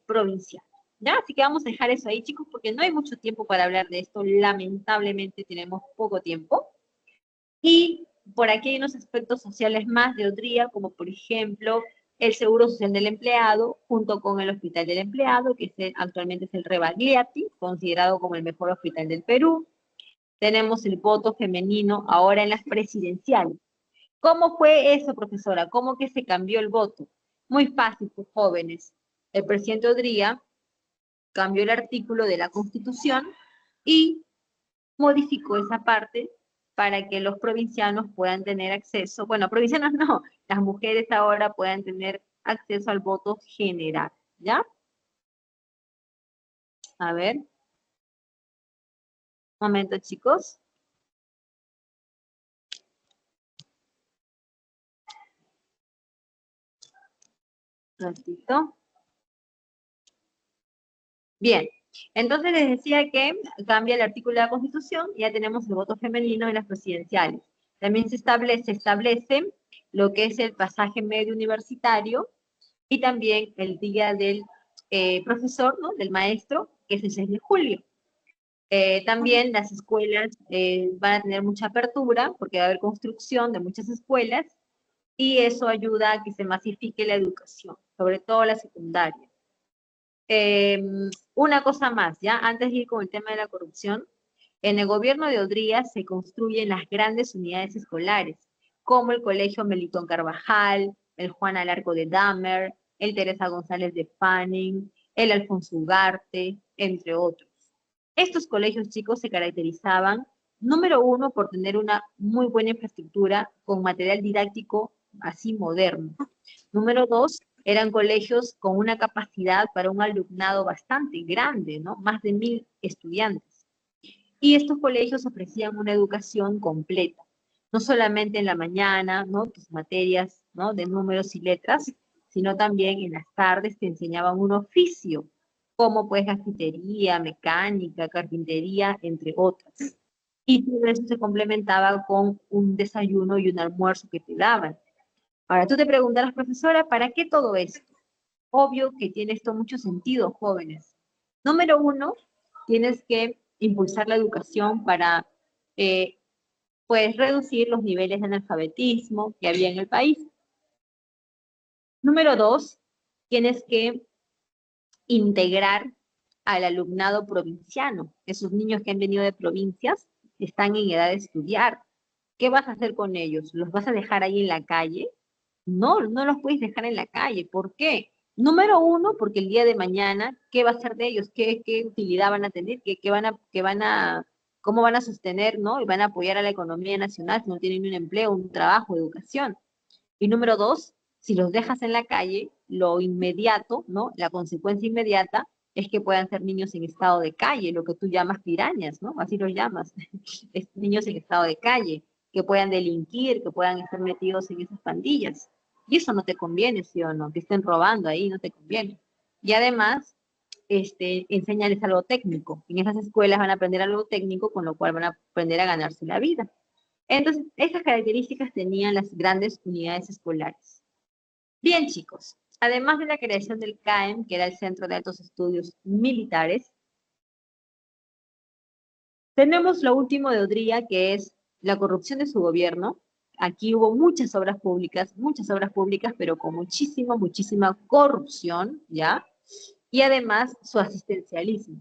Speaker 1: provincial. ¿Ya? Así que vamos a dejar eso ahí, chicos, porque no hay mucho tiempo para hablar de esto. Lamentablemente tenemos poco tiempo. Y por aquí hay unos aspectos sociales más de Odría, como por ejemplo el Seguro Social del Empleado, junto con el Hospital del Empleado, que actualmente es el Rebagliati, considerado como el mejor hospital del Perú. Tenemos el voto femenino ahora en las presidenciales. ¿Cómo fue eso, profesora? ¿Cómo que se cambió el voto? Muy fácil, pues, jóvenes. El presidente Odría cambió el artículo de la Constitución y modificó esa parte para que los provincianos puedan tener acceso, bueno, provincianos no, las mujeres ahora puedan tener acceso al voto general, ¿ya? A ver. Un momento, chicos. Un ratito. Bien, entonces les decía que cambia el artículo de la Constitución y ya tenemos el voto femenino en las presidenciales. También se establece lo que es el pasaje medio universitario y también el día del profesor, ¿no? Del maestro, que es el 6 de julio. También las escuelas van a tener mucha apertura porque va a haber construcción de muchas escuelas y eso ayuda a que se masifique la educación, sobre todo la secundaria. Una cosa más, ¿ya? Antes de ir con el tema de la corrupción, en el gobierno de Odría se construyen las grandes unidades escolares, como el Colegio Melitón Carvajal, el Juan Alarco de Dahmer, el Teresa González de Fanning, el Alfonso Ugarte, entre otros. Estos colegios chicos se caracterizaban, número uno, por tener una muy buena infraestructura con material didáctico así moderno. Número dos, eran colegios con una capacidad para un alumnado bastante grande, ¿no? Más de 1000 estudiantes. Y estos colegios ofrecían una educación completa, no solamente en la mañana, ¿no? Tus materias, ¿no? De números y letras, sino también en las tardes te enseñaban un oficio, como pues gasfitería, mecánica, carpintería, entre otras. Y todo eso se complementaba con un desayuno y un almuerzo que te daban. Ahora tú te preguntarás, profesora, ¿para qué todo esto? Obvio que tiene esto mucho sentido, jóvenes. Número uno, tienes que impulsar la educación para pues reducir los niveles de analfabetismo que había en el país. Número dos, tienes que integrar al alumnado provinciano. Esos niños que han venido de provincias están en edad de estudiar. ¿Qué vas a hacer con ellos? ¿Los vas a dejar ahí en la calle? No, no los puedes dejar en la calle. ¿Por qué? Número uno, porque el día de mañana, ¿qué va a ser de ellos? ¿Qué utilidad van a tener? ¿Cómo van a sostener, ¿no? Y van a apoyar a la economía nacional si no tienen un empleo, un trabajo, educación. Y número dos, si los dejas en la calle, lo inmediato, ¿no? La consecuencia inmediata es que puedan ser niños en estado de calle, lo que tú llamas pirañas, ¿no? Así los llamas, niños en estado de calle, que puedan delinquir, que puedan estar metidos en esas pandillas. Y eso no te conviene, ¿sí o no? Que estén robando ahí, no te conviene. Y además, enséñales algo técnico. En esas escuelas van a aprender algo técnico, con lo cual van a aprender a ganarse la vida. Entonces, esas características tenían las grandes unidades escolares. Bien, chicos, además de la creación del CAEM, que era el Centro de Altos Estudios Militares, tenemos lo último de Odría, que es la corrupción de su gobierno. Aquí hubo muchas obras públicas, pero con muchísima corrupción, ¿ya? Y además su asistencialismo,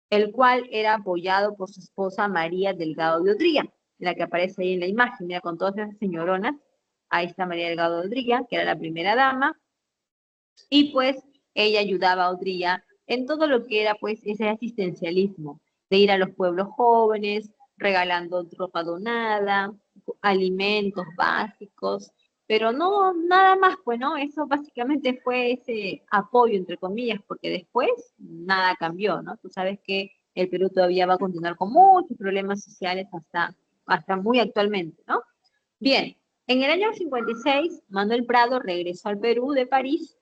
Speaker 1: el cual era apoyado por su esposa María Delgado de Odría, la que aparece ahí en la imagen, mira, con todas esas señoronas. Ahí está María Delgado de Odría, que era la primera dama, y pues ella ayudaba a Odría en todo lo que era pues ese asistencialismo, de ir a los pueblos jóvenes, regalando ropa donada, alimentos básicos, pero no, nada más, pues, ¿no? Eso básicamente fue ese apoyo, entre comillas, porque después nada cambió, ¿no? Tú sabes que el Perú todavía va a continuar con muchos problemas sociales hasta muy actualmente, ¿no? Bien, en el año 56, Manuel Prado regresó al Perú de París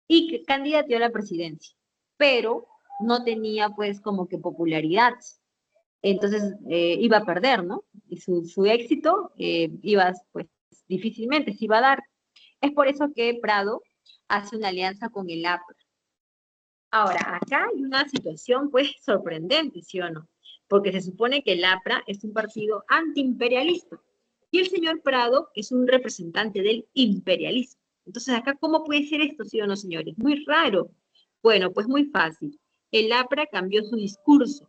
Speaker 1: y candidateó a la presidencia, pero no tenía pues como que popularidad, entonces iba a perder, ¿no? Y su éxito iba pues difícilmente se iba a dar. Es por eso que Prado hace una alianza con el APRA. Ahora, acá hay una situación pues sorprendente, ¿sí o no? Porque se supone que el APRA es un partido antiimperialista y el señor Prado es un representante del imperialismo. Entonces, acá, ¿cómo puede ser esto, sí o no, señores? Muy raro. Bueno, pues muy fácil. El APRA cambió su discurso.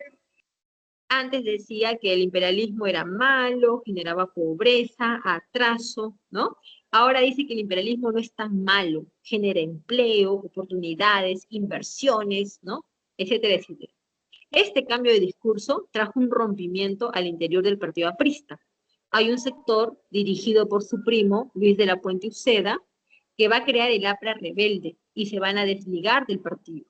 Speaker 1: Antes decía que el imperialismo era malo, generaba pobreza, atraso, ¿no? Ahora dice que el imperialismo no es tan malo, genera empleo, oportunidades, inversiones, ¿no? Etcétera, etcétera. Este cambio de discurso trajo un rompimiento al interior del partido aprista. Hay un sector dirigido por su primo, Luis de la Puente Uceda, que va a crear el APRA rebelde y se van a desligar del partido.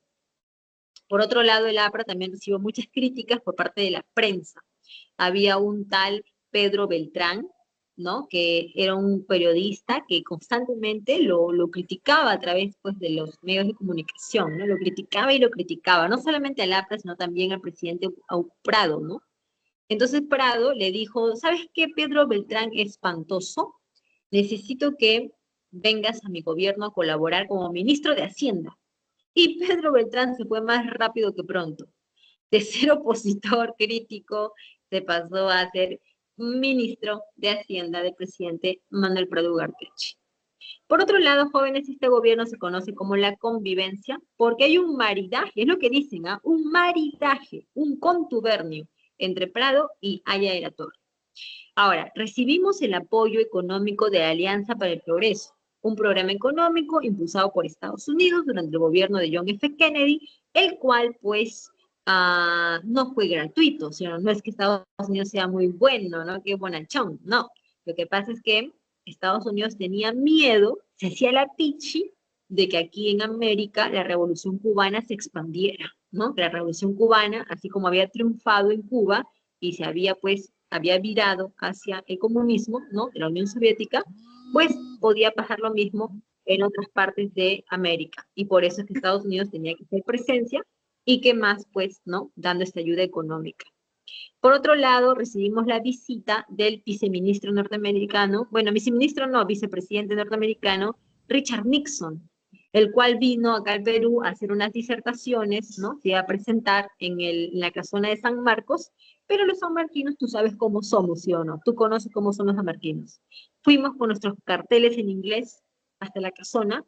Speaker 1: Por otro lado, el APRA también recibió muchas críticas por parte de la prensa. Había un tal Pedro Beltrán, ¿no? Que era un periodista que constantemente lo criticaba a través pues, de los medios de comunicación, ¿no? Lo criticaba y lo criticaba, no solamente al APRA, sino también al presidente Prado, ¿no? Entonces Prado le dijo, ¿sabes qué, Pedro Beltrán espantoso? Necesito que vengas a mi gobierno a colaborar como ministro de Hacienda. Y Pedro Beltrán se fue más rápido que pronto. de ser opositor crítico, se pasó a ser ministro de Hacienda del presidente Manuel Prado Ugarteche. Por otro lado, jóvenes, este gobierno se conoce como la convivencia porque hay un maridaje, es lo que dicen, ¿ah? Un maridaje, un contubernio entre Prado y Haya de la Torre. Ahora, recibimos el apoyo económico de la Alianza para el Progreso, un programa económico impulsado por Estados Unidos durante el gobierno de John F. Kennedy, el cual, pues, no fue gratuito, sino no es que Estados Unidos sea muy bueno, ¿no? Qué bonachón, no. Lo que pasa es que Estados Unidos tenía miedo, se hacía la pichi, de que aquí en América la revolución cubana se expandiera, ¿no? Que la revolución cubana, así como había triunfado en Cuba y se había, pues, había virado hacia el comunismo, ¿no? De la Unión Soviética, pues podía pasar lo mismo en otras partes de América. Y por eso es que Estados Unidos tenía que hacer presencia y que más, pues, ¿no? Dando esta ayuda económica. Por otro lado, recibimos la visita del viceministro norteamericano, bueno, viceministro no, vicepresidente norteamericano, Richard Nixon, el cual vino acá al Perú a hacer unas disertaciones, ¿no? Se iba a presentar en la casona de San Marcos, pero los sanmarquinos tú sabes cómo somos, ¿sí o no? Tú conoces cómo son los sanmarquinos. Fuimos con nuestros carteles en inglés hasta la casona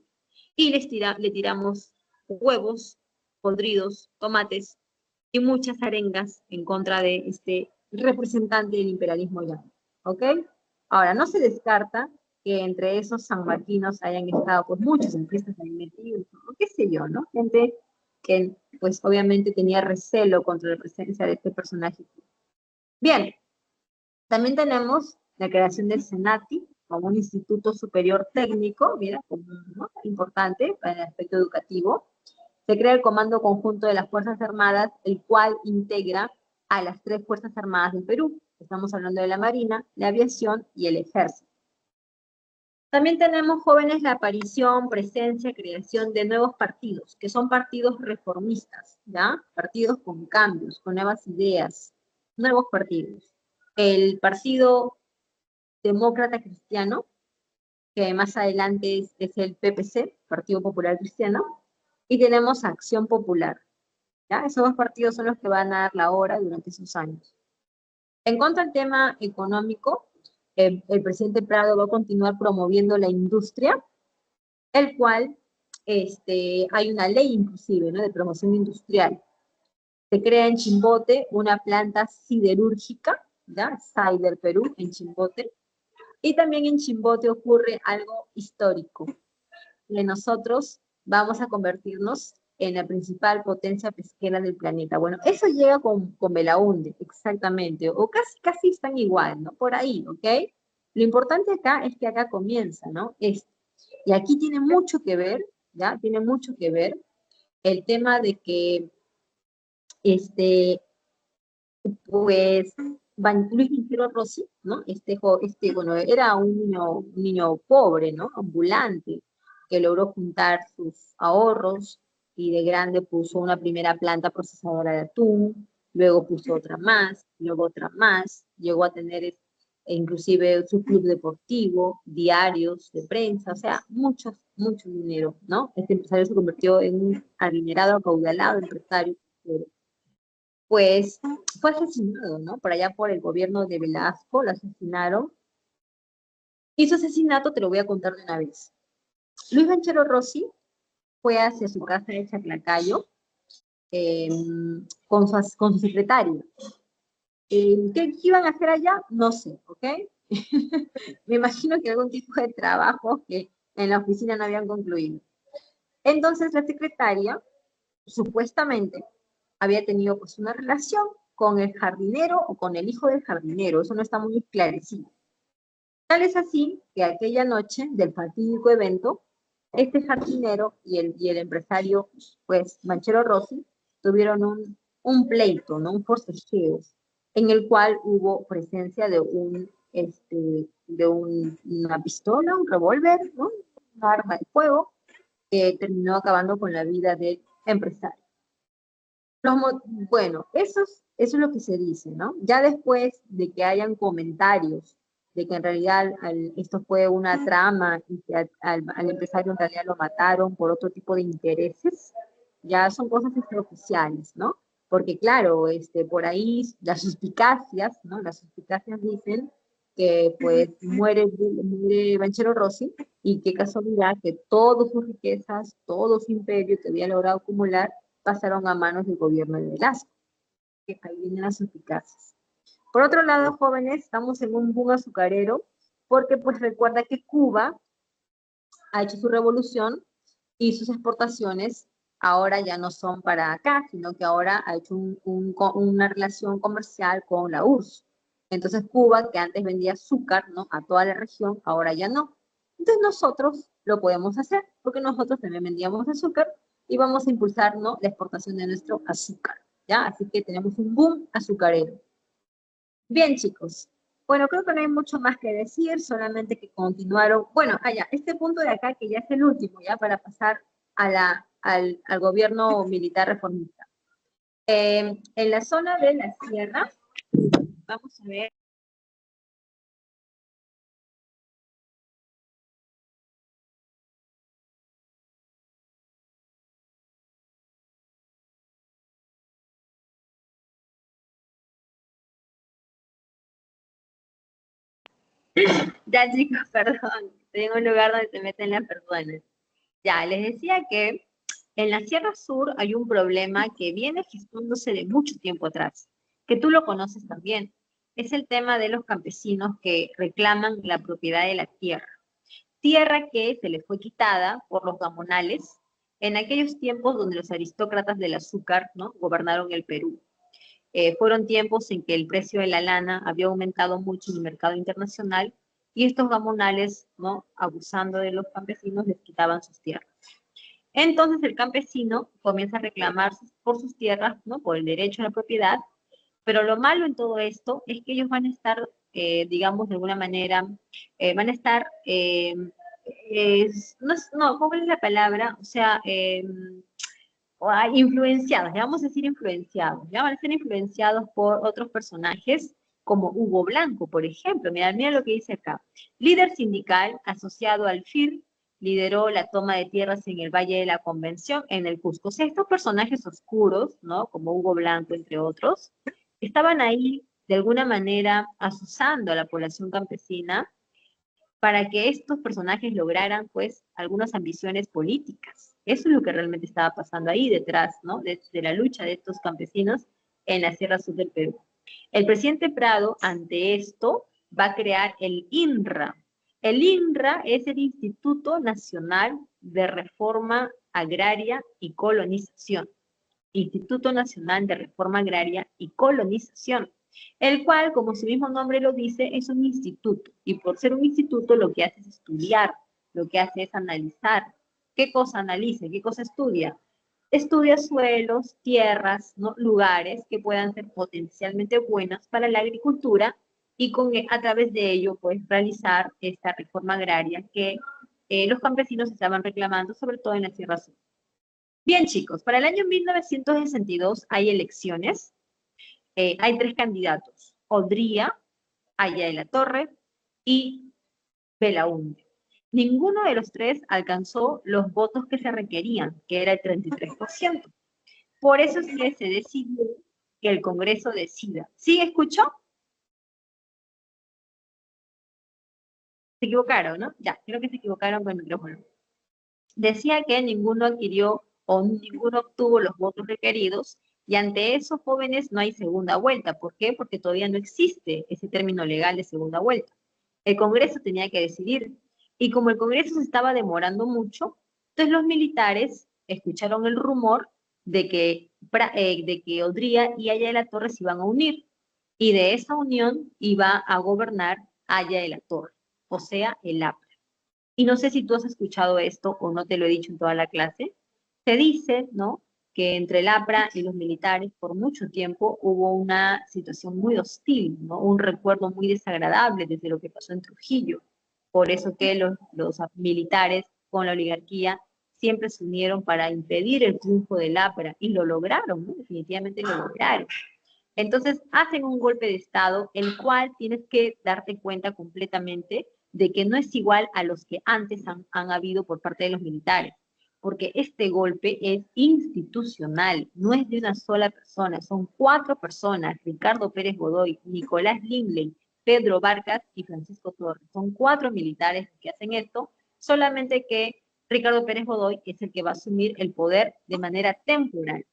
Speaker 1: y le tiramos huevos podridos, tomates y muchas arengas en contra de este representante del imperialismo ya, ¿ok? Ahora, no se descarta que entre esos sanmarquinos hayan estado pues muchos artistas ahí metidos, ¿no? Qué sé yo, ¿no? Gente que pues obviamente tenía recelo contra la presencia de este personaje. Bien, también tenemos la creación del Senati como un instituto superior técnico, mira, como, ¿no? Importante para el aspecto educativo. Se crea el Comando Conjunto de las Fuerzas Armadas, el cual integra a las 3 Fuerzas Armadas del Perú. Estamos hablando de la Marina, la Aviación y el Ejército. También tenemos, jóvenes, la aparición, presencia, creación de nuevos partidos, que son partidos reformistas, ¿ya? Partidos con cambios, con nuevas ideas, nuevos partidos. El Partido Demócrata Cristiano, que más adelante es el PPC, Partido Popular Cristiano, y tenemos Acción Popular, ¿ya? Esos 2 partidos son los que van a dar la hora durante esos años. En cuanto al tema económico, el presidente Prado va a continuar promoviendo la industria, el cual hay una ley inclusive, ¿no? De promoción industrial. Se crea en Chimbote una planta siderúrgica, ¿ya? Sider Perú, en Chimbote. Y también en Chimbote ocurre algo histórico, que nosotros vamos a convertirnos en la principal potencia pesquera del planeta. Bueno, eso llega con Belaúnde, exactamente, o casi están igual, ¿no? Por ahí, ¿ok? Lo importante acá es que acá comienza, ¿no? Y aquí tiene mucho que ver, ¿ya? Tiene mucho que ver el tema de que, pues, Luis Vincero Rossi, ¿no? Bueno, era un niño pobre, ¿no? Ambulante, que logró juntar sus ahorros y de grande puso una primera planta procesadora de atún, luego puso otra más, luego otra más, llegó a tener inclusive su club deportivo, diarios de prensa, o sea, mucho dinero, ¿no? Este empresario se convirtió en un adinerado, acaudalado empresario. Pues fue asesinado, ¿no? Por allá por el gobierno de Velasco, lo asesinaron. Y su asesinato te lo voy a contar de una vez. Luis Banchero Rossi fue hacia su casa de Chaclacayo con su secretaria. ¿Qué iban a hacer allá? No sé, ¿ok? Me imagino que algún tipo de trabajo que en la oficina no habían concluido. Entonces la secretaria, supuestamente, había tenido pues una relación con el jardinero o con el hijo del jardinero, eso no está muy esclarecido. Tal es así que aquella noche del fatídico evento, este jardinero y el empresario, pues, Banchero Rossi, tuvieron un pleito, ¿no? Un forcejeo, en el cual hubo presencia de una pistola, un revólver, ¿no? Una arma de fuego, que terminó acabando con la vida del empresario. Bueno, eso es lo que se dice, ¿no? Ya después de que hayan comentarios de que en realidad esto fue una trama y que al empresario en realidad lo mataron por otro tipo de intereses, ya son cosas extraoficiales, ¿no? porque claro, por ahí las suspicacias, ¿no? Las suspicacias dicen que pues muere Banchero Rossi, y qué casualidad que todas sus riquezas, todo su imperio que había logrado acumular, pasaron a manos del gobierno de Velasco, que ahí vienen las suspicacias. Por otro lado, jóvenes, estamos en un boom azucarero, porque pues recuerda que Cuba ha hecho su revolución y sus exportaciones ahora ya no son para acá, sino que ahora ha hecho una relación comercial con la URSS. Entonces Cuba, que antes vendía azúcar, ¿no?, a toda la región, ahora ya no. Entonces nosotros lo podemos hacer, porque nosotros también vendíamos azúcar y vamos a impulsar, ¿no?, la exportación de nuestro azúcar, ¿ya? Así que tenemos un boom azucarero. Bien, chicos. Bueno, creo que no hay mucho más que decir, solamente que continuaron. Bueno, allá, este punto de acá, que ya es el último, ya para pasar al gobierno militar reformista. En la zona de la sierra, vamos a ver. Ya, chicos, perdón, estoy en un lugar donde se meten las personas. Ya, les decía que en la Sierra Sur hay un problema que viene gestándose de mucho tiempo atrás, que tú lo conoces también. Es el tema de los campesinos que reclaman la propiedad de la tierra. Tierra que se les fue quitada por los gamonales en aquellos tiempos donde los aristócratas del azúcar, ¿no?, gobernaron el Perú. Fueron tiempos en que el precio de la lana había aumentado mucho en el mercado internacional, y estos gamonales, ¿no?, abusando de los campesinos, les quitaban sus tierras. Entonces el campesino comienza a reclamar por sus tierras, ¿no?, por el derecho a la propiedad, pero lo malo en todo esto es que ellos van a estar, digamos, de alguna manera, van a estar, no, ¿cómo es la palabra? O sea, influenciados, ya vamos a decir influenciados, ya van a ser influenciados por otros personajes, como Hugo Blanco, por ejemplo. Mira lo que dice acá. Líder sindical asociado al FIR, lideró la toma de tierras en el Valle de la Convención, en el Cusco. O sea, estos personajes oscuros, ¿no?, como Hugo Blanco, entre otros, estaban ahí de alguna manera asusando a la población campesina para que estos personajes lograran, pues, algunas ambiciones políticas. Eso es lo que realmente estaba pasando ahí detrás, ¿no?, de la lucha de estos campesinos en la Sierra Sur del Perú. El presidente Prado, ante esto, va a crear el INRA. El INRA es el Instituto Nacional de Reforma Agraria y Colonización. Instituto Nacional de Reforma Agraria y Colonización, el cual, como su mismo nombre lo dice, es un instituto, y por ser un instituto lo que hace es estudiar, lo que hace es analizar. ¿Qué cosa analiza? ¿Qué cosa estudia? Estudia suelos, tierras, ¿no?, lugares que puedan ser potencialmente buenos para la agricultura, y a través de ello, pues, realizar esta reforma agraria que los campesinos estaban reclamando, sobre todo en la Sierra Sur. Bien, chicos, para el año 1962 hay elecciones. Hay 3 candidatos: Odría, Aya de la Torre y Belaúnde. Ninguno de los 3 alcanzó los votos que se requerían, que era el 33%. Por eso es que se decidió que el Congreso decida. ¿Sí escuchó? Se equivocaron, ¿no? Ya, creo que se equivocaron con el micrófono. Decía que ninguno adquirió o ninguno obtuvo los votos requeridos, y ante esos jóvenes no hay segunda vuelta. ¿Por qué? Porque todavía no existe ese término legal de segunda vuelta. El Congreso tenía que decidir, y como el Congreso se estaba demorando mucho, entonces los militares escucharon el rumor de que Odría y Aya de la Torre se iban a unir, y de esa unión iba a gobernar Aya de la Torre, o sea, el APRA. Y no sé si tú has escuchado esto o no te lo he dicho en toda la clase. Se dice, ¿no?, que entre el APRA y los militares por mucho tiempo hubo una situación muy hostil, ¿no?, un recuerdo muy desagradable desde lo que pasó en Trujillo. Por eso que los militares con la oligarquía siempre se unieron para impedir el triunfo del APRA, y lo lograron, ¿no? Definitivamente lo lograron. Entonces hacen un golpe de Estado, el cual tienes que darte cuenta completamente de que no es igual a los que antes han habido por parte de los militares. porque este golpe es institucional, no es de una sola persona, son 4 personas, Ricardo Pérez Godoy, Nicolás Lingley, Pedro Vargas y Francisco Torres. Son 4 militares que hacen esto, solamente que Ricardo Pérez Godoy es el que va a asumir el poder de manera temporal.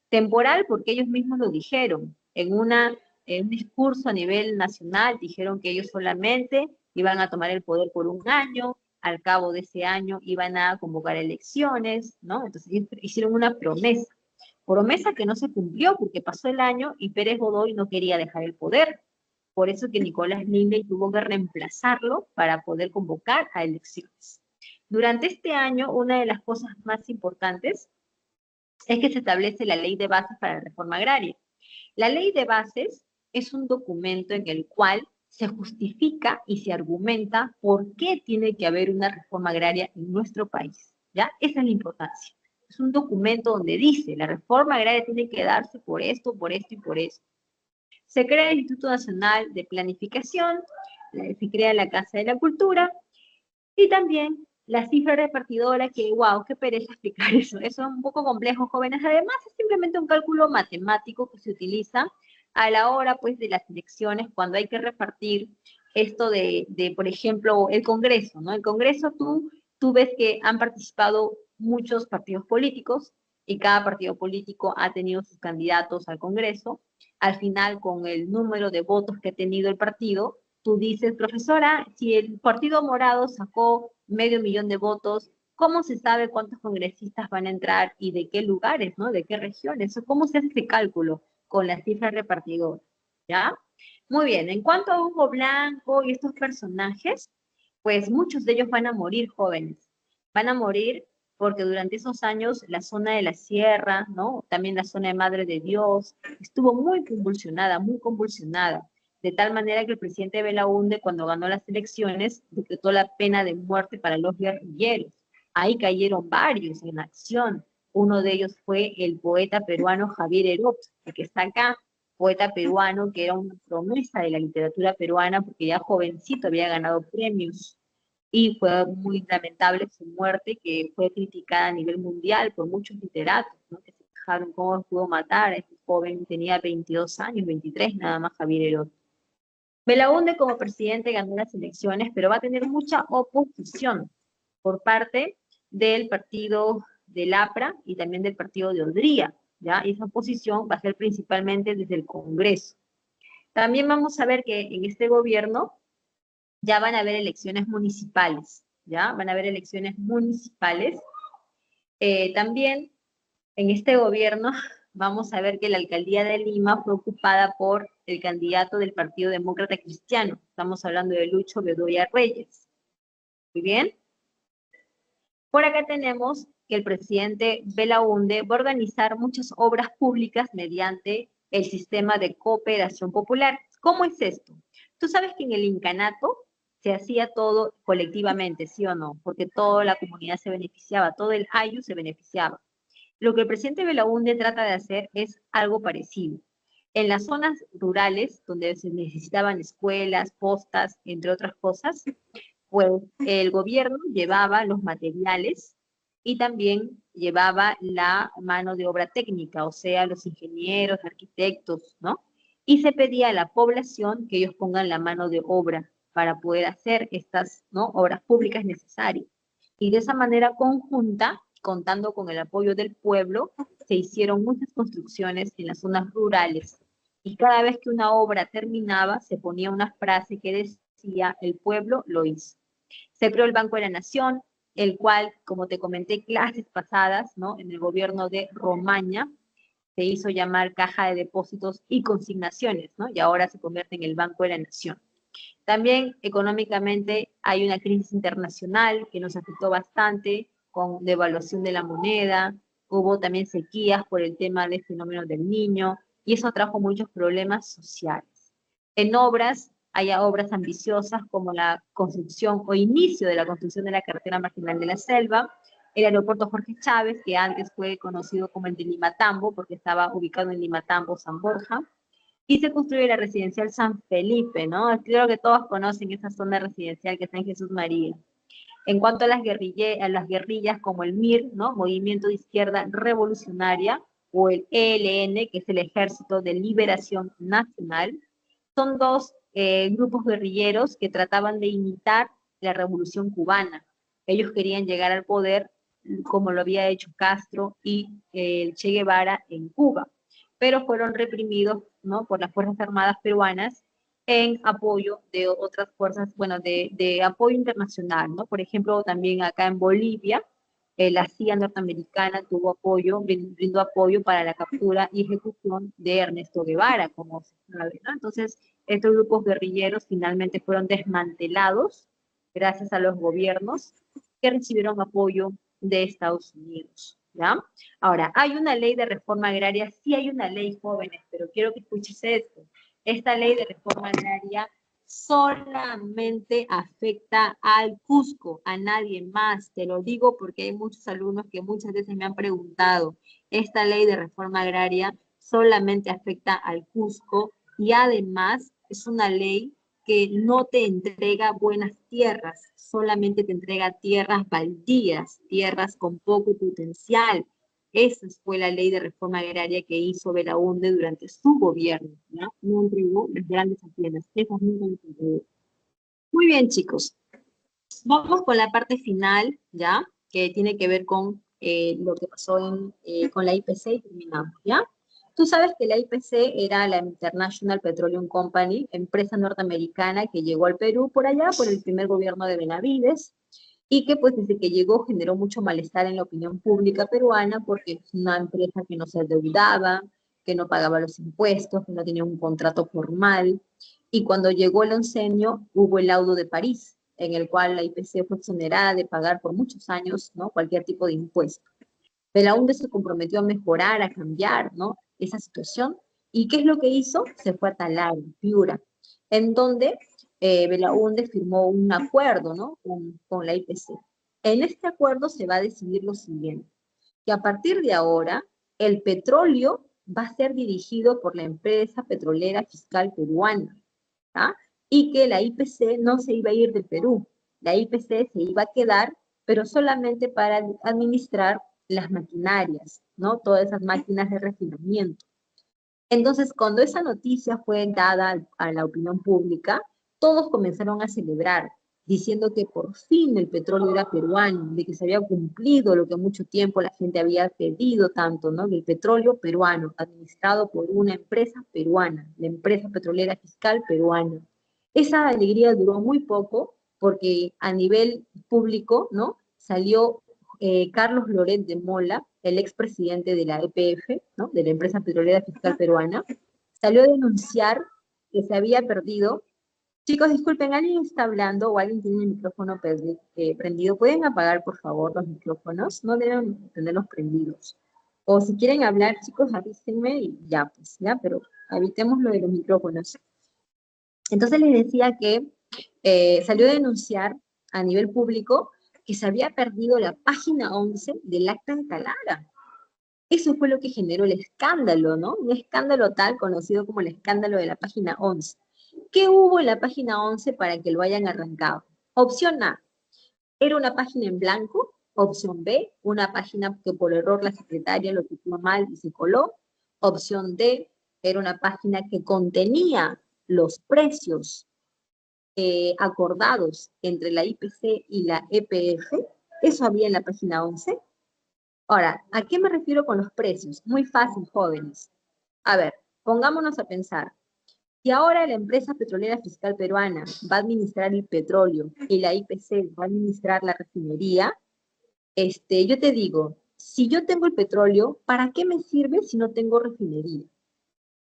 Speaker 1: Temporal porque ellos mismos lo dijeron, en un discurso a nivel nacional, dijeron que ellos solamente iban a tomar el poder por un año, al cabo de ese año iban a convocar elecciones, ¿no? Entonces hicieron una promesa que no se cumplió porque pasó el año y Pérez Godoy no quería dejar el poder. Por eso que Nicolás Lingley tuvo que reemplazarlo para poder convocar a elecciones. Durante este año, una de las cosas más importantes es que se establece la Ley de Bases para la Reforma Agraria. La Ley de Bases es un documento en el cual se justifica y se argumenta por qué tiene que haber una reforma agraria en nuestro país, ¿ya? Esa es la importancia. Es un documento donde dice, la reforma agraria tiene que darse por esto y por esto. Se crea el Instituto Nacional de Planificación, se crea la Casa de la Cultura, y también la cifra repartidora, que wow, qué pereza explicar eso. Eso es un poco complejo, jóvenes. Además, es simplemente un cálculo matemático que se utiliza a la hora, pues, de las elecciones, cuando hay que repartir esto por ejemplo, el Congreso, ¿no? El Congreso, tú ves que han participado muchos partidos políticos y cada partido político ha tenido sus candidatos al Congreso. Al final, con el número de votos que ha tenido el partido, tú dices, profesora, si el Partido Morado sacó 500.000 de votos, ¿cómo se sabe cuántos congresistas van a entrar y de qué lugares, ¿no? De qué regiones? ¿Cómo se hace ese cálculo con la cifra repartidora? ¿Ya? Muy bien, en cuanto a Hugo Blanco y estos personajes, pues muchos de ellos van a morir jóvenes. Van a morir porque durante esos años la zona de la sierra, ¿no? También la zona de Madre de Dios, estuvo muy convulsionada, de tal manera que el presidente Belaúnde, cuando ganó las elecciones, decretó la pena de muerte para los guerrilleros. Ahí cayeron varios en acción. Uno de ellos fue el poeta peruano Javier Herop, el que está acá, poeta peruano que era una promesa de la literatura peruana porque ya jovencito había ganado premios. Y fue muy lamentable su muerte, que fue criticada a nivel mundial por muchos literatos, ¿no? Que se quejaron cómo pudo matar a este joven, tenía 22 años, 23 nada más, Javier Herop. Belaúnde como presidente ganó las elecciones, pero va a tener mucha oposición por parte del partido del APRA y también del partido de Odría, ¿ya? Y esa oposición va a ser principalmente desde el Congreso. También vamos a ver que en este gobierno ya van a haber elecciones municipales, ¿ya? Van a haber elecciones municipales. También en este gobierno vamos a ver que la alcaldía de Lima fue ocupada por el candidato del Partido Demócrata Cristiano. Estamos hablando de Lucho Bedoya Reyes. Muy bien. Por acá tenemos que el presidente Belaúnde va a organizar muchas obras públicas mediante el sistema de cooperación popular. ¿Cómo es esto? Tú sabes que en el incanato se hacía todo colectivamente, ¿sí o no? Porque toda la comunidad se beneficiaba, todo el ayu se beneficiaba. Lo que el presidente Belaúnde trata de hacer es algo parecido. En las zonas rurales, donde se necesitaban escuelas, postas, entre otras cosas, pues el gobierno llevaba los materiales y también llevaba la mano de obra técnica, o sea, los ingenieros, arquitectos, ¿no? Y se pedía a la población que ellos pongan la mano de obra para poder hacer estas, ¿no?, obras públicas necesarias. Y de esa manera conjunta, contando con el apoyo del pueblo, se hicieron muchas construcciones en las zonas rurales. Y cada vez que una obra terminaba, se ponía una frase que decía, el pueblo lo hizo. Se creó el Banco de la Nación, el cual, como te comenté clases pasadas, ¿no?, en el gobierno de Romaña, se hizo llamar Caja de Depósitos y Consignaciones, ¿no? Y ahora se convierte en el Banco de la Nación. También económicamente hay una crisis internacional que nos afectó bastante, con devaluación de la moneda, hubo también sequías por el tema del fenómeno del Niño, y eso trajo muchos problemas sociales. En obras, hay obras ambiciosas como la construcción o inicio de la construcción de la carretera marginal de la Selva, el aeropuerto Jorge Chávez, que antes fue conocido como el de Limatambo, porque estaba ubicado en Limatambo, San Borja, y se construye la residencial San Felipe, ¿no? Creo que todos conocen esa zona residencial que está en Jesús María. En cuanto a las guerrillas como el MIR, ¿no? Movimiento de Izquierda Revolucionaria, o el ELN, que es el Ejército de Liberación Nacional, son dos grupos guerrilleros que trataban de imitar la Revolución Cubana. Ellos querían llegar al poder como lo había hecho Castro y el Che Guevara en Cuba, pero fueron reprimidos, ¿no?, por las Fuerzas Armadas peruanas en apoyo de otras fuerzas, bueno, de apoyo internacional, ¿no? Por ejemplo, también acá en Bolivia, la CIA norteamericana tuvo apoyo, brindó apoyo para la captura y ejecución de Ernesto Guevara, como se sabe, ¿no? Entonces, estos grupos guerrilleros finalmente fueron desmantelados gracias a los gobiernos que recibieron apoyo de Estados Unidos, ¿ya? Ahora, ¿hay una ley de reforma agraria? Sí hay una ley, jóvenes, pero quiero que escuches esto. Esta ley de reforma agraria solamente afecta al Cusco, a nadie más. Te lo digo porque hay muchos alumnos que muchas veces me han preguntado. Esta ley de reforma agraria solamente afecta al Cusco y además es una ley que no te entrega buenas tierras, solamente te entrega tierras baldías, tierras con poco potencial. Esa fue la ley de reforma agraria que hizo Belaúnde durante su gobierno, ¿no? No entregó las grandes haciendas, esas nunca las entregó. Muy bien, chicos. Vamos con la parte final, ¿ya? Que tiene que ver con lo que pasó con la IPC y terminamos, ¿ya? Tú sabes que la IPC era la International Petroleum Company, empresa norteamericana que llegó al Perú por allá, por el primer gobierno de Benavides, y que pues desde que llegó generó mucho malestar en la opinión pública peruana porque es una empresa que no se endeudaba, que no pagaba los impuestos, que no tenía un contrato formal, y cuando llegó el oncenio hubo el laudo de París, en el cual la IPC fue exonerada de pagar por muchos años, ¿no?, cualquier tipo de impuesto. Belaúnde se comprometió a mejorar, a cambiar, ¿no?, esa situación. ¿Y qué es lo que hizo? Se fue a Talar, Piura, en donde Belaúnde firmó un acuerdo, ¿no?, con la IPC. En este acuerdo se va a decidir lo siguiente, que a partir de ahora el petróleo va a ser dirigido por la empresa petrolera fiscal peruana, ¿ah? Y que la IPC no se iba a ir del Perú, la IPC se iba a quedar, pero solamente para administrar las maquinarias, ¿no? Todas esas máquinas de refinamiento. Entonces, cuando esa noticia fue dada a la opinión pública, todos comenzaron a celebrar, diciendo que por fin el petróleo era peruano, de que se había cumplido lo que mucho tiempo la gente había pedido tanto, ¿no? El petróleo peruano, administrado por una empresa peruana, la empresa petrolera fiscal peruana. Esa alegría duró muy poco, porque a nivel público, ¿no?, salió Carlos Loret de Mola, el expresidente de la EPF, ¿no?, de la empresa petrolera fiscal peruana, salió a denunciar que se había perdido. Chicos, disculpen, ¿alguien está hablando o alguien tiene el micrófono prendido? ¿Pueden apagar, por favor, los micrófonos? No deben tenerlos prendidos. O si quieren hablar, chicos, avísenme y ya, pues, ya, pero evitemos lo de los micrófonos. Entonces les decía que salió a denunciar a nivel público que se había perdido la página 11 del Acta de Talara. Eso fue lo que generó el escándalo, ¿no? Un escándalo tal conocido como el escándalo de la página 11. ¿Qué hubo en la página 11 para que lo hayan arrancado? Opción A, era una página en blanco. Opción B, una página que por error la secretaria lo copió mal y se coló. Opción D, era una página que contenía los precios acordados entre la IPC y la EPF. Eso había en la página 11. Ahora, ¿a qué me refiero con los precios? Muy fácil, jóvenes. A ver, pongámonos a pensar. Si ahora la empresa petrolera fiscal peruana va a administrar el petróleo y la IPC va a administrar la refinería, yo te digo, si yo tengo el petróleo, ¿para qué me sirve si no tengo refinería?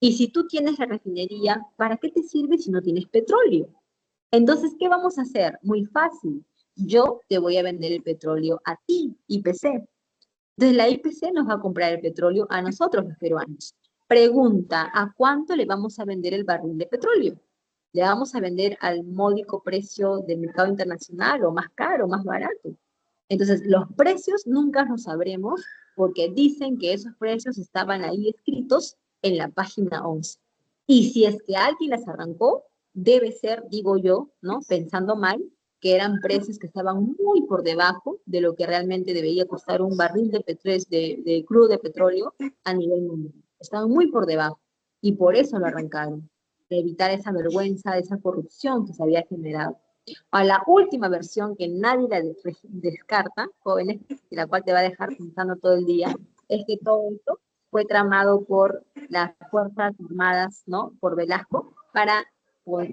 Speaker 1: Y si tú tienes la refinería, ¿para qué te sirve si no tienes petróleo? Entonces, ¿qué vamos a hacer? Muy fácil. Yo te voy a vender el petróleo a ti, IPC. Entonces, la IPC nos va a comprar el petróleo a nosotros, los peruanos. Pregunta, ¿a cuánto le vamos a vender el barril de petróleo? ¿Le vamos a vender al módico precio del mercado internacional o más caro, más barato? Entonces, los precios nunca los sabremos porque dicen que esos precios estaban ahí escritos en la página 11. Y si es que alguien las arrancó, debe ser, digo yo, ¿no?, pensando mal, que eran precios que estaban muy por debajo de lo que realmente debería costar un barril de crudo de petróleo a nivel mundial. Estaban muy por debajo, y por eso lo arrancaron, para evitar esa vergüenza, esa corrupción que se había generado. A la última versión, que nadie la descarta, jóvenes, y la cual te va a dejar pensando todo el día, es que todo esto fue tramado por las Fuerzas Armadas, ¿no? Por Velasco, para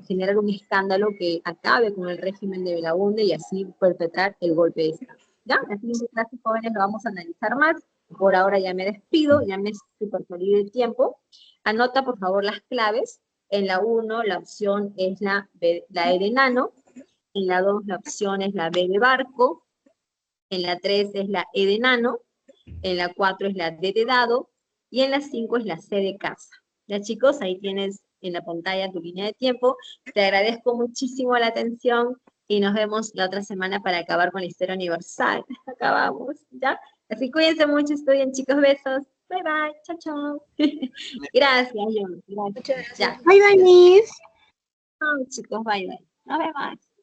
Speaker 1: generar un escándalo que acabe con el régimen de Belaúnde y así perpetrar el golpe de Estado. ¿Ya? En la siguiente clase, jóvenes, lo vamos a analizar más. Por ahora ya me despido, ya me supersalí el tiempo. Anota, por favor, las claves. En la 1, la opción es la E de nano. En la 2, la opción es la B de barco. En la 3 es la E de nano. En la 4 es la D de dado. Y en la 5 es la C de casa. Ya, chicos, ahí tienes en la pantalla tu línea de tiempo. Te agradezco muchísimo la atención y nos vemos la otra semana para acabar con la historia universal. Acabamos, ¿ya? Así cuídense mucho, estudien, chicos, besos. Bye, bye, chao, chao. Gracias, John. Gracias.
Speaker 2: Muchas gracias.
Speaker 1: Ya.
Speaker 4: Bye, bye, Miss.
Speaker 1: Chao, chicos, bye, bye. Nos vemos.